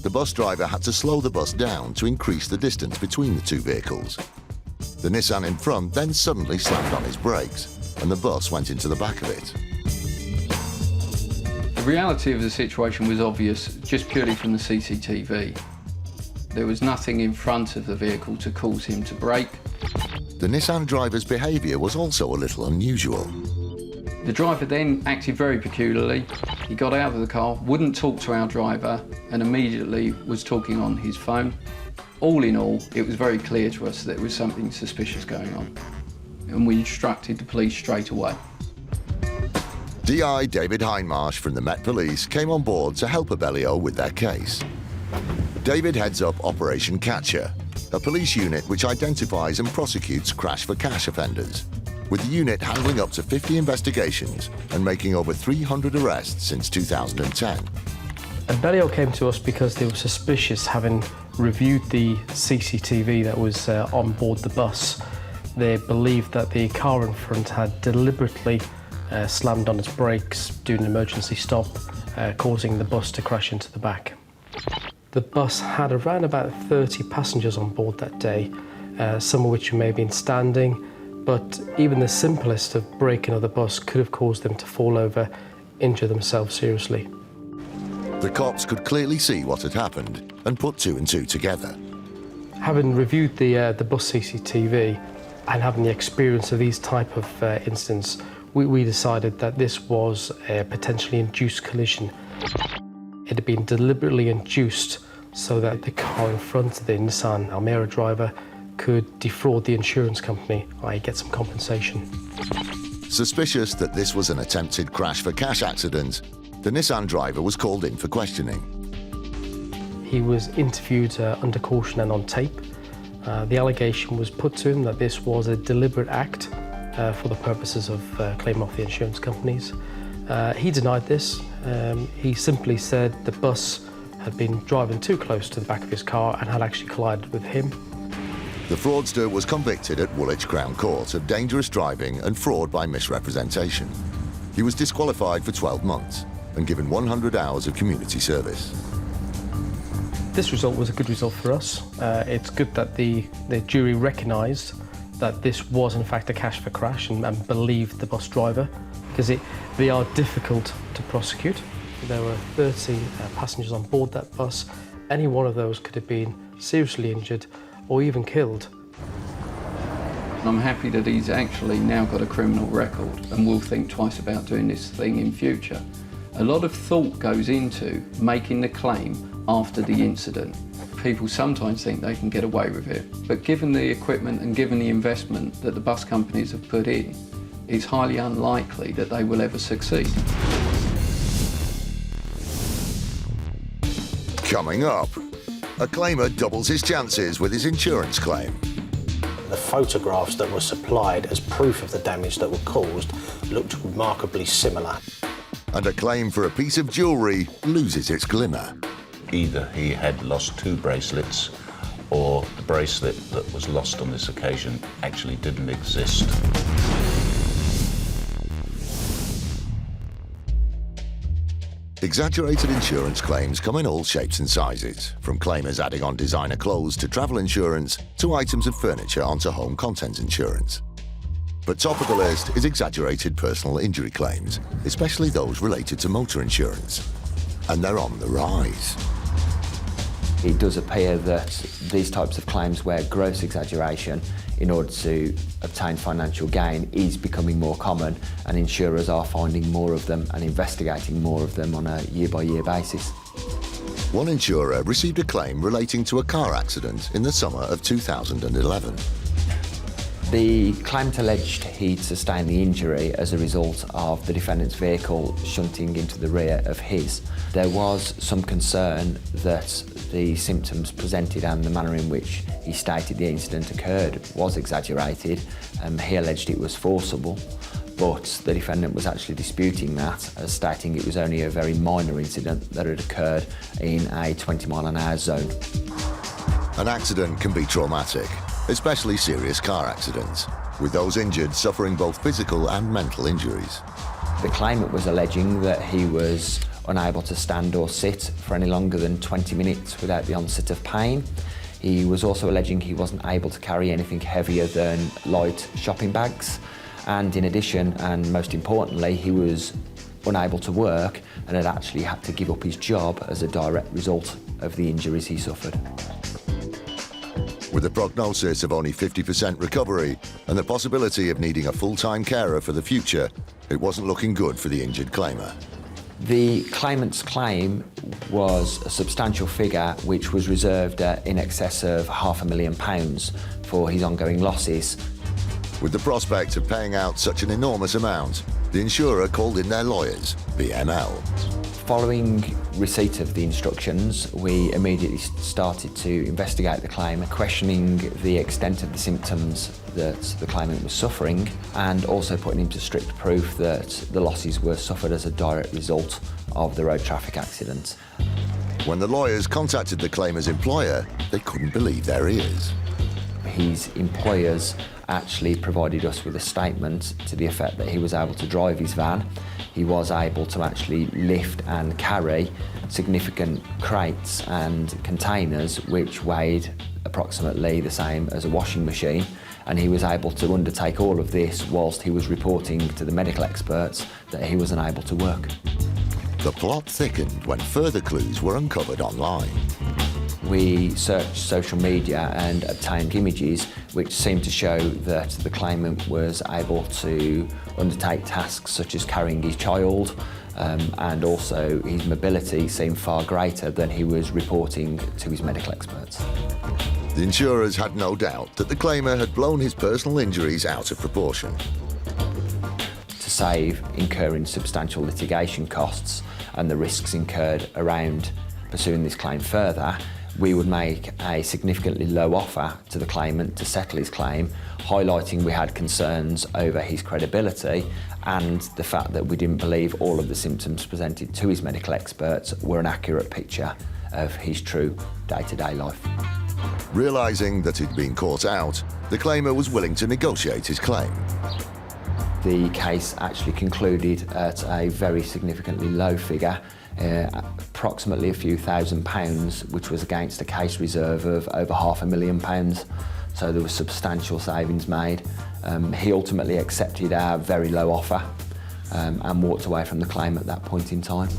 The bus driver had to slow the bus down to increase the distance between the two vehicles. The Nissan in front then suddenly slammed on his brakes, and the bus went into the back of it. The reality of the situation was obvious just purely from the CCTV. There was nothing in front of the vehicle to cause him to brake. The Nissan driver's behaviour was also a little unusual. The driver then acted very peculiarly. He got out of the car, wouldn't talk to our driver, and immediately was talking on his phone. All in all, it was very clear to us that there was something suspicious going on. and we instructed the police straight away. DI David Hindmarsh from the Met Police came on board to help Abellio with their case. David heads up Operation Catcher, a police unit which identifies and prosecutes crash for cash offenders, with the unit handling up to 50 investigations and making over 300 arrests since 2010. Abellio came to us because they were suspicious, having reviewed the CCTV that was on board the bus. They believed that the car in front had deliberately slammed on its brakes during an emergency stop, causing the bus to crash into the back. The bus had around about 30 passengers on board that day, some of which may have been standing, but even the simplest of braking of the bus could have caused them to fall over, injure themselves seriously. The cops could clearly see what had happened and put two and two together. Having reviewed the bus CCTV and having the experience of these type of incidents, we decided that this was a potentially induced collision. It had been deliberately induced so that the car in front of the Nissan Almera driver could defraud the insurance company, i.e. get some compensation. Suspicious that this was an attempted crash for cash accident, the Nissan driver was called in for questioning. He was interviewed under caution and on tape. The allegation was put to him that this was a deliberate act for the purposes of claiming off the insurance companies. He denied this. He simply said the bus had been driving too close to the back of his car and had actually collided with him. The fraudster was convicted at Woolwich Crown Court of dangerous driving and fraud by misrepresentation. He was disqualified for 12 months and given 100 hours of community service. This result was a good result for us. It's good that the jury recognised that this was in fact a cash for crash and believed the bus driver, because they are difficult to prosecute. There were 30 passengers on board that bus. Any one of those could have been seriously injured or even killed. I'm happy that he's actually now got a criminal record and will think twice about doing this thing in future. A lot of thought goes into making the claim after the incident. People sometimes think they can get away with it, but given the equipment and given the investment that the bus companies have put in, it's highly unlikely that they will ever succeed. Coming up, a claimant doubles his chances with his insurance claim. The photographs that were supplied as proof of the damage that were caused looked remarkably similar. And a claim for a piece of jewellery loses its glimmer. Either he had lost 2 bracelets, or the bracelet that was lost on this occasion actually didn't exist. Exaggerated insurance claims come in all shapes and sizes, from claimers adding on designer clothes to travel insurance, to items of furniture onto home contents insurance. But top of the list is exaggerated personal injury claims, especially those related to motor insurance. And they're on the rise. It does appear that these types of claims where gross exaggeration in order to obtain financial gain is becoming more common, and insurers are finding more of them and investigating more of them on a year-by-year basis. One insurer received a claim relating to a car accident in the summer of 2011. The claimant alleged he'd sustained the injury as a result of the defendant's vehicle shunting into the rear of his. There was some concern that the symptoms presented and the manner in which he stated the incident occurred was exaggerated. He alleged it was forcible, but the defendant was actually disputing that, stating it was only a very minor incident that had occurred in a 20-mile-an-hour zone. An accident can be traumatic, especially serious car accidents, with those injured suffering both physical and mental injuries. The claimant was alleging that he was unable to stand or sit for any longer than 20 minutes without the onset of pain. He was also alleging he wasn't able to carry anything heavier than light shopping bags. And in addition, and most importantly, he was unable to work and had actually had to give up his job as a direct result of the injuries he suffered. With a prognosis of only 50% recovery and the possibility of needing a full-time carer for the future, it wasn't looking good for the injured claimer. The claimant's claim was a substantial figure which was reserved in excess of £500,000 for his ongoing losses. With the prospect of paying out such an enormous amount, the insurer called in their lawyers, BML. Following receipt of the instructions, we immediately started to investigate the claim, questioning the extent of the symptoms that the claimant was suffering, and also putting into strict proof that the losses were suffered as a direct result of the road traffic accident. When the lawyers contacted the claimer's employer, they couldn't believe their ears. His employers actually provided us with a statement to the effect that he was able to drive his van. He was able to actually lift and carry significant crates and containers which weighed approximately the same as a washing machine, and he was able to undertake all of this whilst he was reporting to the medical experts that he was unable to work. The plot thickened when further clues were uncovered online. We searched social media and obtained images which seemed to show that the claimant was able to undertake tasks such as carrying his child, and also his mobility seemed far greater than he was reporting to his medical experts. The insurers had no doubt that the claimer had blown his personal injuries out of proportion. To save incurring substantial litigation costs and the risks incurred around pursuing this claim further, we would make a significantly low offer to the claimant to settle his claim, highlighting we had concerns over his credibility and the fact that we didn't believe all of the symptoms presented to his medical experts were an accurate picture of his true day-to-day life. Realising that he'd been caught out, the claimer was willing to negotiate his claim. The case actually concluded at a very significantly low figure, approximately a few £1,000s, which was against a case reserve of over £500,000. So there was substantial savings made. He ultimately accepted our very low offer and walked away from the claim at that point in time.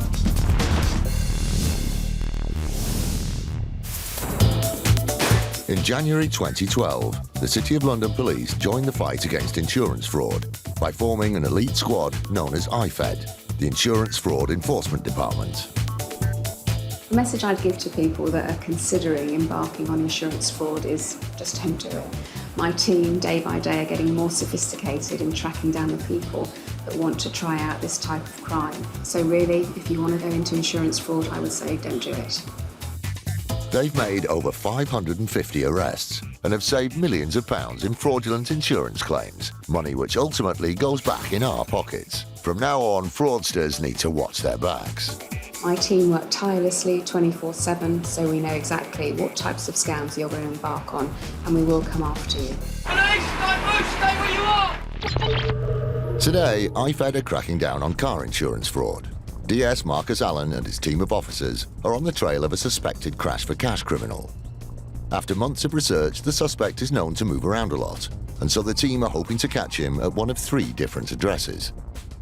In January 2012, the City of London Police joined the fight against insurance fraud by forming an elite squad known as IFED, the Insurance Fraud Enforcement Department. The message I'd give to people that are considering embarking on insurance fraud is just don't do it. My team, day by day, are getting more sophisticated in tracking down the people that want to try out this type of crime. So really, if you want to go into insurance fraud, I would say don't do it. They've made over 550 arrests and have saved millions of pounds in fraudulent insurance claims, money which ultimately goes back in our pockets. From now on, fraudsters need to watch their backs. My team work tirelessly 24/7, so we know exactly what types of scams you're going to embark on, and we will come after you. Stay where you are! Today, IFED are cracking down on car insurance fraud. DS Marcus Allen and his team of officers are on the trail of a suspected crash-for-cash criminal. After months of research, the suspect is known to move around a lot, and so the team are hoping to catch him at one of 3 different addresses.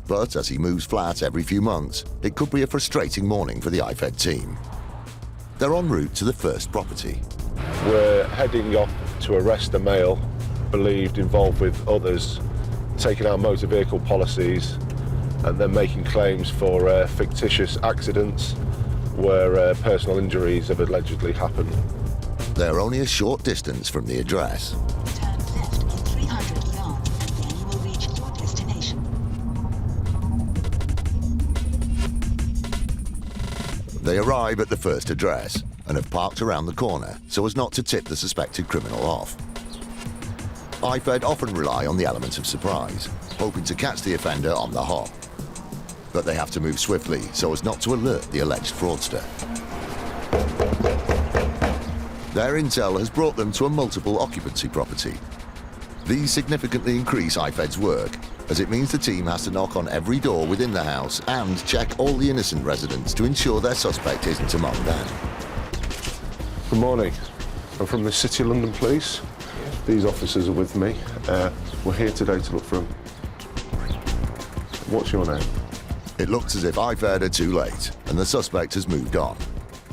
But as he moves flat every few months, it could be a frustrating morning for the IFED team. They're en route to the first property. We're heading off to arrest a male believed involved with others, taking out motor vehicle policies and then making claims for fictitious accidents where personal injuries have allegedly happened. They're only a short distance from the address. Turn left in 300 yards and then you will reach your destination. They arrive at the first address and have parked around the corner so as not to tip the suspected criminal off. IFED often rely on the element of surprise, hoping to catch the offender on the hop. But they have to move swiftly so as not to alert the alleged fraudster. Their intel has brought them to a multiple occupancy property. These significantly increase IFED's work, as it means the team has to knock on every door within the house and check all the innocent residents to ensure their suspect isn't among them. Good morning. I'm from the City of London Police. These officers are with me. We're here today to look for them. What's your name? It looks as if IFED are too late and the suspect has moved on.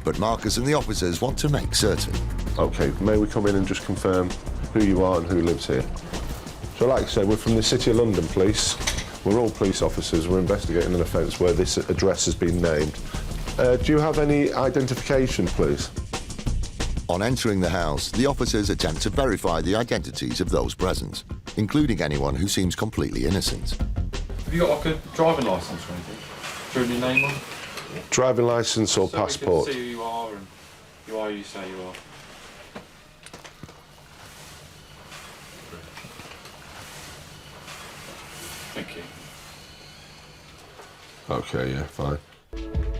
But Marcus and the officers want to make certain. OK, may we come in and just confirm who you are and who lives here? So like I said, we're from the City of London Police. We're all police officers. We're investigating an offence where this address has been named. Do you have any identification, please? On entering the house, the officers attempt to verify the identities of those present. including anyone who seems completely innocent. Have you got like a driving licence or anything? Do you have your name on? Driving licence or so passport? We can see who you are and you are who you say you are. Thank you. Okay, yeah, fine.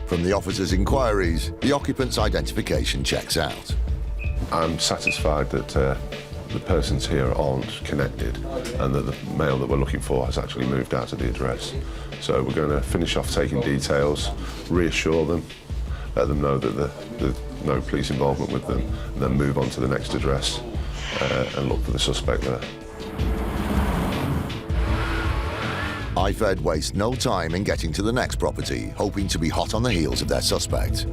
From the officers' inquiries, the occupant's identification checks out. I'm satisfied that the persons here aren't connected and that the male that we're looking for has actually moved out of the address. So we're going to finish off taking details, reassure them, let them know that there's no police involvement with them, and then move on to the next address and look for the suspect there. IFED waste no time in getting to the next property, hoping to be hot on the heels of their suspect.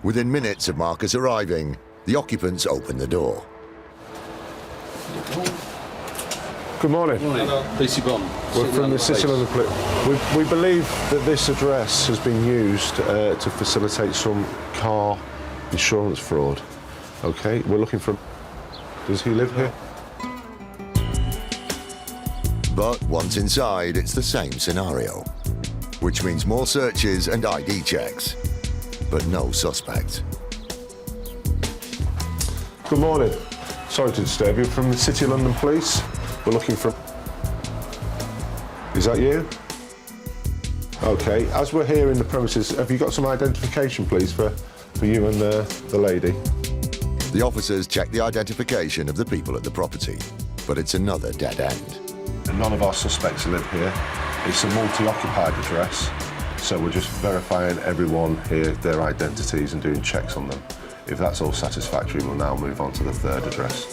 Within minutes of Marcus arriving, the occupants open the door. Good morning. PC Bond. We're from the City London Police. We believe that this address has been used to facilitate some car insurance fraud. Okay, we're looking for... Does he live here? But once inside, it's the same scenario, which means more searches and ID checks, but no suspect. Good morning. Sorry to disturb you. From the City London Police. We're looking for... Is that you? Okay, as we're here in the premises, have you got some identification, please, for you and the lady? The officers check the identification of the people at the property, but it's another dead end. None of our suspects live here. It's a multi-occupied address, so we're just verifying everyone here, their identities, and doing checks on them. If that's all satisfactory, we'll now move on to the third address.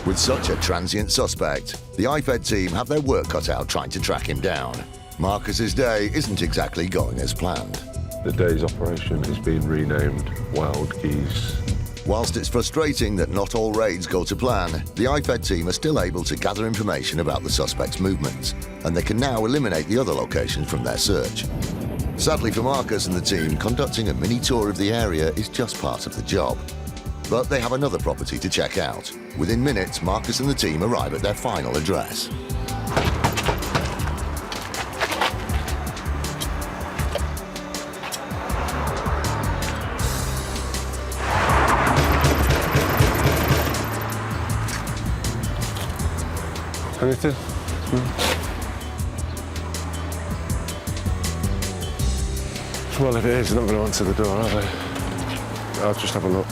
With such a transient suspect, the IFED team have their work cut out trying to track him down. Marcus's day isn't exactly going as planned. The day's operation is being renamed Wild Geese. Whilst it's frustrating that not all raids go to plan, the IFED team are still able to gather information about the suspect's movements, and they can now eliminate the other locations from their search. Sadly for Marcus and the team, conducting a mini tour of the area is just part of the job. But they have another property to check out. Within minutes, Marcus and the team arrive at their final address. Anything? Well, if it is, they're not going to answer the door, are they? I'll just have a look.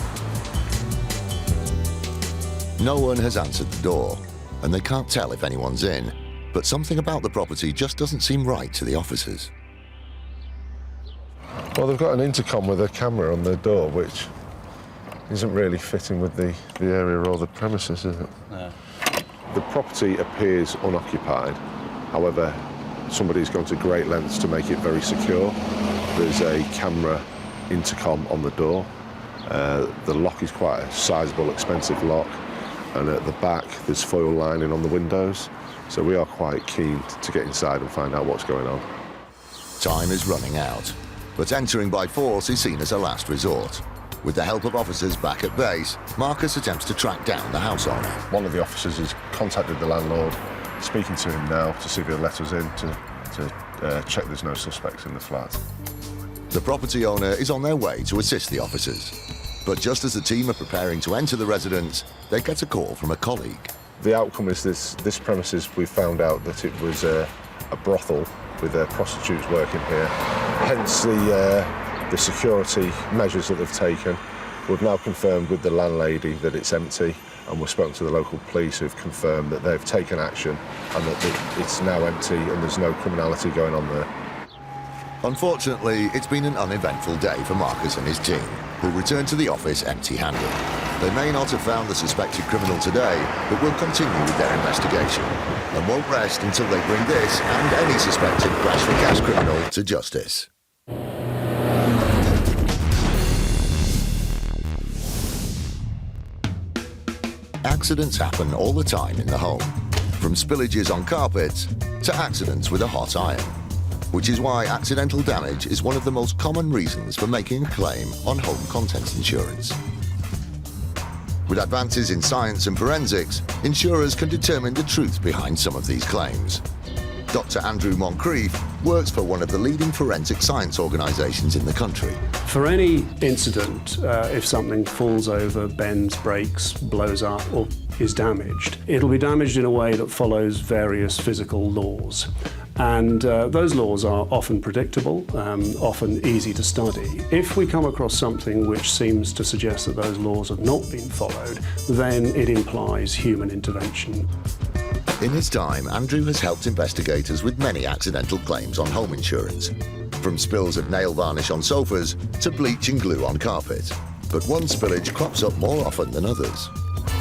No one has answered the door, and they can't tell if anyone's in, but something about the property just doesn't seem right to the officers. Well, they've got an intercom with a camera on the door, which isn't really fitting with the area or the premises, is it? No. The property appears unoccupied. However, somebody's gone to great lengths to make it very secure. There's a camera intercom on the door. The lock is quite a sizable, expensive lock. And at the back, there's foil lining on the windows. So we are quite keen to get inside and find out what's going on. Time is running out, but entering by force is seen as a last resort. With the help of officers back at base, Marcus attempts to track down the house owner. One of the officers has contacted the landlord, speaking to him now to see if he'll let us in to check there's no suspects in the flat. The property owner is on their way to assist the officers. But just as the team are preparing to enter the residence, they get a call from a colleague. The outcome is this premises, we found out that it was a brothel with prostitutes working here. Hence the security measures that they've taken. We've now confirmed with the landlady that it's empty, and we've spoken to the local police who've confirmed that they've taken action and that it's now empty and there's no criminality going on there. Unfortunately, it's been an uneventful day for Marcus and his team, who return to the office empty-handed. They may not have found the suspected criminal today, but will continue with their investigation and won't rest until they bring this and any suspected crash-for-cash criminal to justice. Accidents happen all the time in the home, from spillages on carpets to accidents with a hot iron. which is why accidental damage is one of the most common reasons for making a claim on home contents insurance. With advances in science and forensics, insurers can determine the truth behind some of these claims. Dr. Andrew Moncrief works for one of the leading forensic science organisations in the country. For any incident, if something falls over, bends, breaks, blows up or is damaged, it'll be damaged in a way that follows various physical laws. And those laws are often predictable, often easy to study. If we come across something which seems to suggest that those laws have not been followed, then it implies human intervention. In his time, Andrew has helped investigators with many accidental claims on home insurance, from spills of nail varnish on sofas to bleach and glue on carpet. But one spillage crops up more often than others.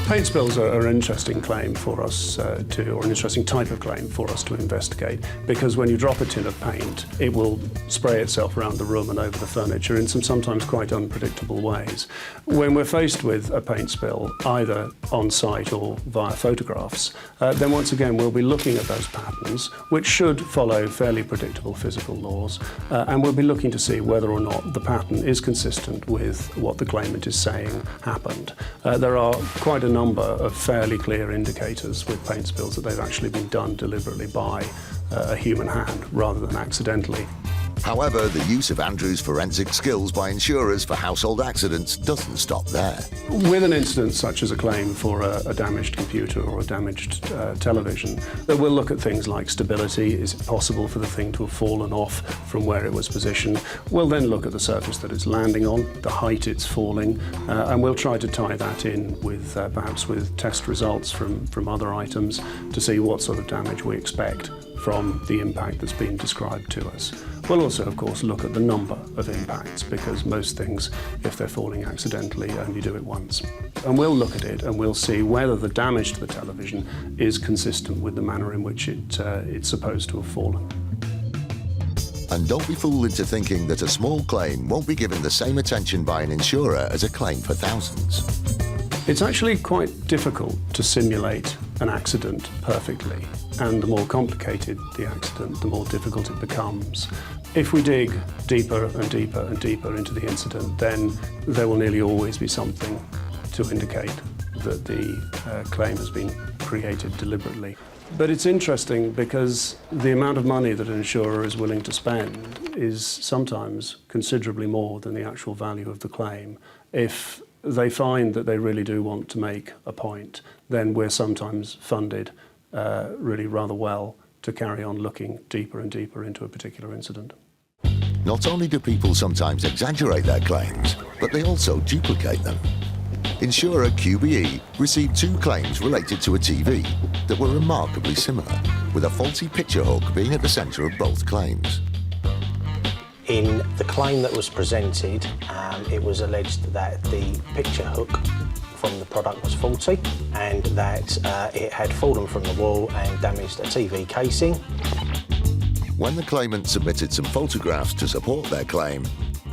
Paint spills are an interesting claim for us or an interesting type of claim for us to investigate, because when you drop a tin of paint, it will spray itself around the room and over the furniture in some sometimes quite unpredictable ways. When we're faced with a paint spill, either on site or via photographs, then once again we'll be looking at those patterns, which should follow fairly predictable physical laws, and we'll be looking to see whether or not the pattern is consistent with what the claimant is saying happened. There are quite a number of fairly clear indicators with paint spills that they've actually been done deliberately by a human hand rather than accidentally. However, the use of Andrew's forensic skills by insurers for household accidents doesn't stop there. With an incident such as a claim for a damaged computer or a damaged television, we'll look at things like stability. Is it possible for the thing to have fallen off from where it was positioned? We'll then look at the surface that it's landing on, the height it's falling, and we'll try to tie that in with perhaps with test results from other items to see what sort of damage we expect from the impact that's been described to us. We'll also, of course, look at the number of impacts, because most things, if they're falling accidentally, only do it once. And we'll look at it and we'll see whether the damage to the television is consistent with the manner in which it's supposed to have fallen. And don't be fooled into thinking that a small claim won't be given the same attention by an insurer as a claim for thousands. It's actually quite difficult to simulate an accident perfectly, and the more complicated the accident, the more difficult it becomes. If we dig deeper and deeper and deeper into the incident, then there will nearly always be something to indicate that the claim has been created deliberately. But it's interesting because the amount of money that an insurer is willing to spend is sometimes considerably more than the actual value of the claim. If they find that they really do want to make a point, then we're sometimes funded really rather well to carry on looking deeper and deeper into a particular incident. Not only do people sometimes exaggerate their claims, but they also duplicate them. Insurer QBE received 2 claims related to a TV that were remarkably similar, with a faulty picture hook being at the centre of both claims. In the claim that was presented, it was alleged that the picture hook from the product was faulty and that it had fallen from the wall and damaged a TV casing. When the claimant submitted some photographs to support their claim,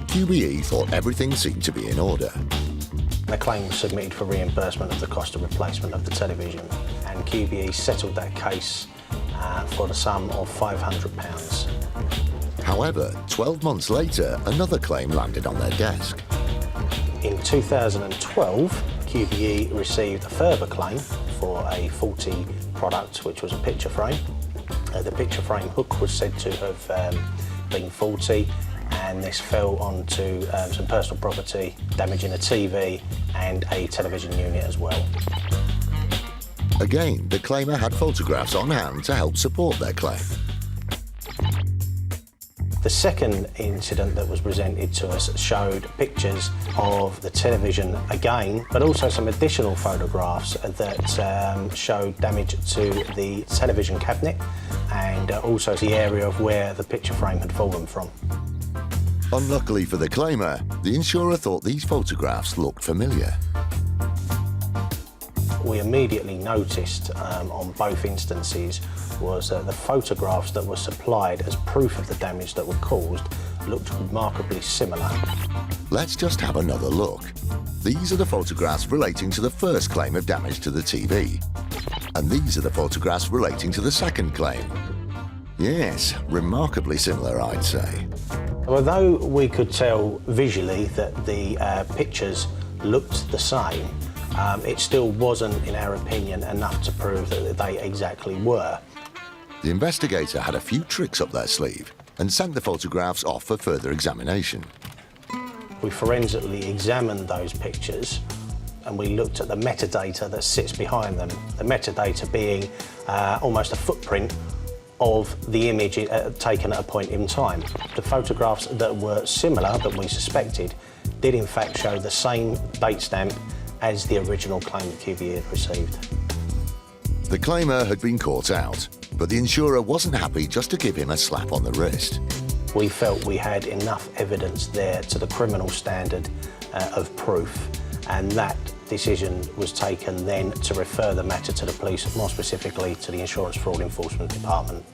QBE thought everything seemed to be in order. The claim was submitted for reimbursement of the cost of replacement of the television, and QBE settled that case for the sum of £500. However, 12 months later, another claim landed on their desk. In 2012, QBE received a further claim for a faulty product, which was a picture frame. The picture frame hook was said to have been faulty, and this fell onto some personal property, damaging a TV and a television unit as well. Again, the claimer had photographs on hand to help support their claim. The second incident that was presented to us showed pictures of the television again, but also some additional photographs that showed damage to the television cabinet and also the area of where the picture frame had fallen from. Unluckily for the claimer, the insurer thought these photographs looked familiar. We immediately noticed on both instances was that the photographs that were supplied as proof of the damage that were caused looked remarkably similar. Let's just have another look. These are the photographs relating to the first claim of damage to the TV. And these are the photographs relating to the second claim. Yes, remarkably similar, I'd say. Although we could tell visually that the pictures looked the same, it still wasn't, in our opinion, enough to prove that they exactly were. The investigator had a few tricks up their sleeve and sent the photographs off for further examination. We forensically examined those pictures and we looked at the metadata that sits behind them. The metadata being almost a footprint of the image taken at a point in time. The photographs that were similar, that we suspected, did in fact show the same date stamp as the original claim that QBE had received. The claimer had been caught out, but the insurer wasn't happy just to give him a slap on the wrist. We felt we had enough evidence there to the criminal standard of proof, and that decision was taken then to refer the matter to the police, more specifically to the Insurance Fraud Enforcement Department.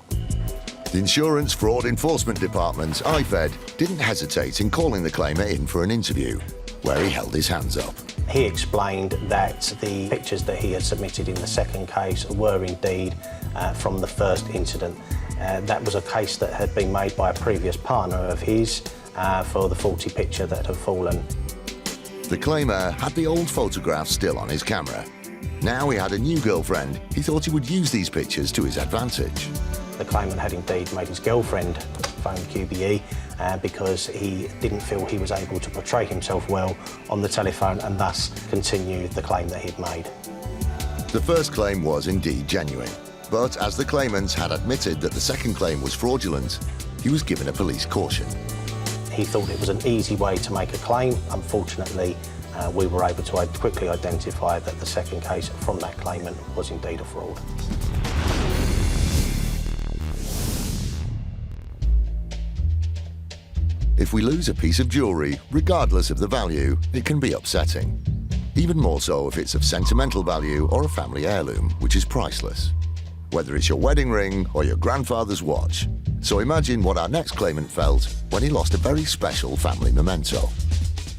The Insurance Fraud Enforcement Department, IFED, didn't hesitate in calling the claimer in for an interview, where he held his hands up. He explained that the pictures that he had submitted in the second case were indeed from the first incident. That was a case that had been made by a previous partner of his for the faulty picture that had fallen. The claimer had the old photographs still on his camera. Now he had a new girlfriend. He thought he would use these pictures to his advantage. The claimant had indeed made his girlfriend phone QBE because he didn't feel he was able to portray himself well on the telephone and thus continue the claim that he'd made. The first claim was indeed genuine, but as the claimant had admitted that the second claim was fraudulent, he was given a police caution. He thought it was an easy way to make a claim. Unfortunately, we were able to quickly identify that the second case from that claimant was indeed a fraud. If we lose a piece of jewellery, regardless of the value, it can be upsetting. Even more so if it's of sentimental value or a family heirloom, which is priceless. Whether it's your wedding ring or your grandfather's watch. So imagine what our next claimant felt when he lost a very special family memento.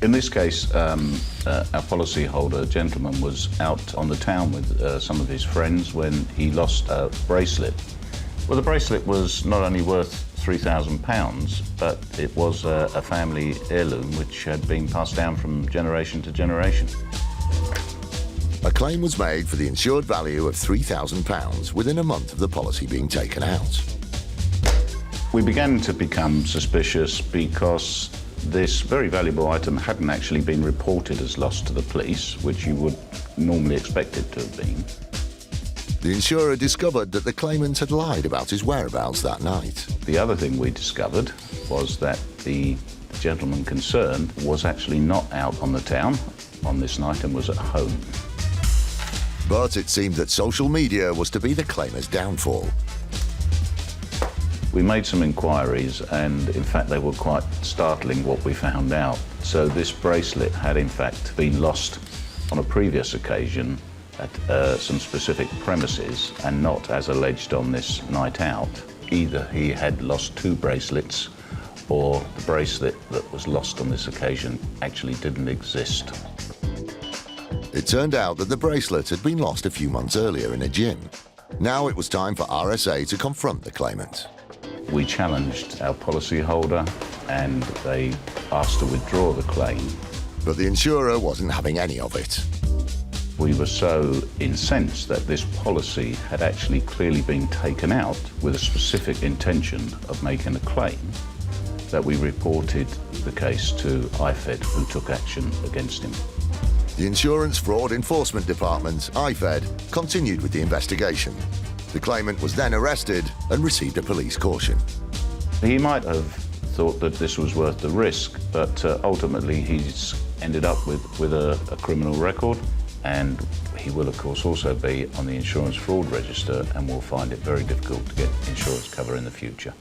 In this case, our policyholder gentleman was out on the town with some of his friends when he lost a bracelet. Well, the bracelet was not only worth £3,000, but it was a family heirloom which had been passed down from generation to generation. A claim was made for the insured value of £3,000 within a month of the policy being taken out. We began to become suspicious because this very valuable item hadn't actually been reported as lost to the police, which you would normally expect it to have been. The insurer discovered that the claimant had lied about his whereabouts that night. The other thing we discovered was that the gentleman concerned was actually not out on the town on this night and was at home. But it seemed that social media was to be the claimer's downfall. We made some inquiries and in fact they were quite startling what we found out. So this bracelet had in fact been lost on a previous occasion at some specific premises and not as alleged on this night out. Either he had lost two bracelets or the bracelet that was lost on this occasion actually didn't exist. It turned out that the bracelet had been lost a few months earlier in a gym. Now it was time for RSA to confront the claimant. We challenged our policyholder and they asked to withdraw the claim. But the insurer wasn't having any of it. We were so incensed that this policy had actually clearly been taken out with a specific intention of making a claim that we reported the case to IFED, who took action against him. The Insurance Fraud Enforcement Department, IFED, continued with the investigation. The claimant was then arrested and received a police caution. He might have thought that this was worth the risk, but ultimately he's ended up with a criminal record, and he will of course also be on the insurance fraud register and will find it very difficult to get insurance cover in the future.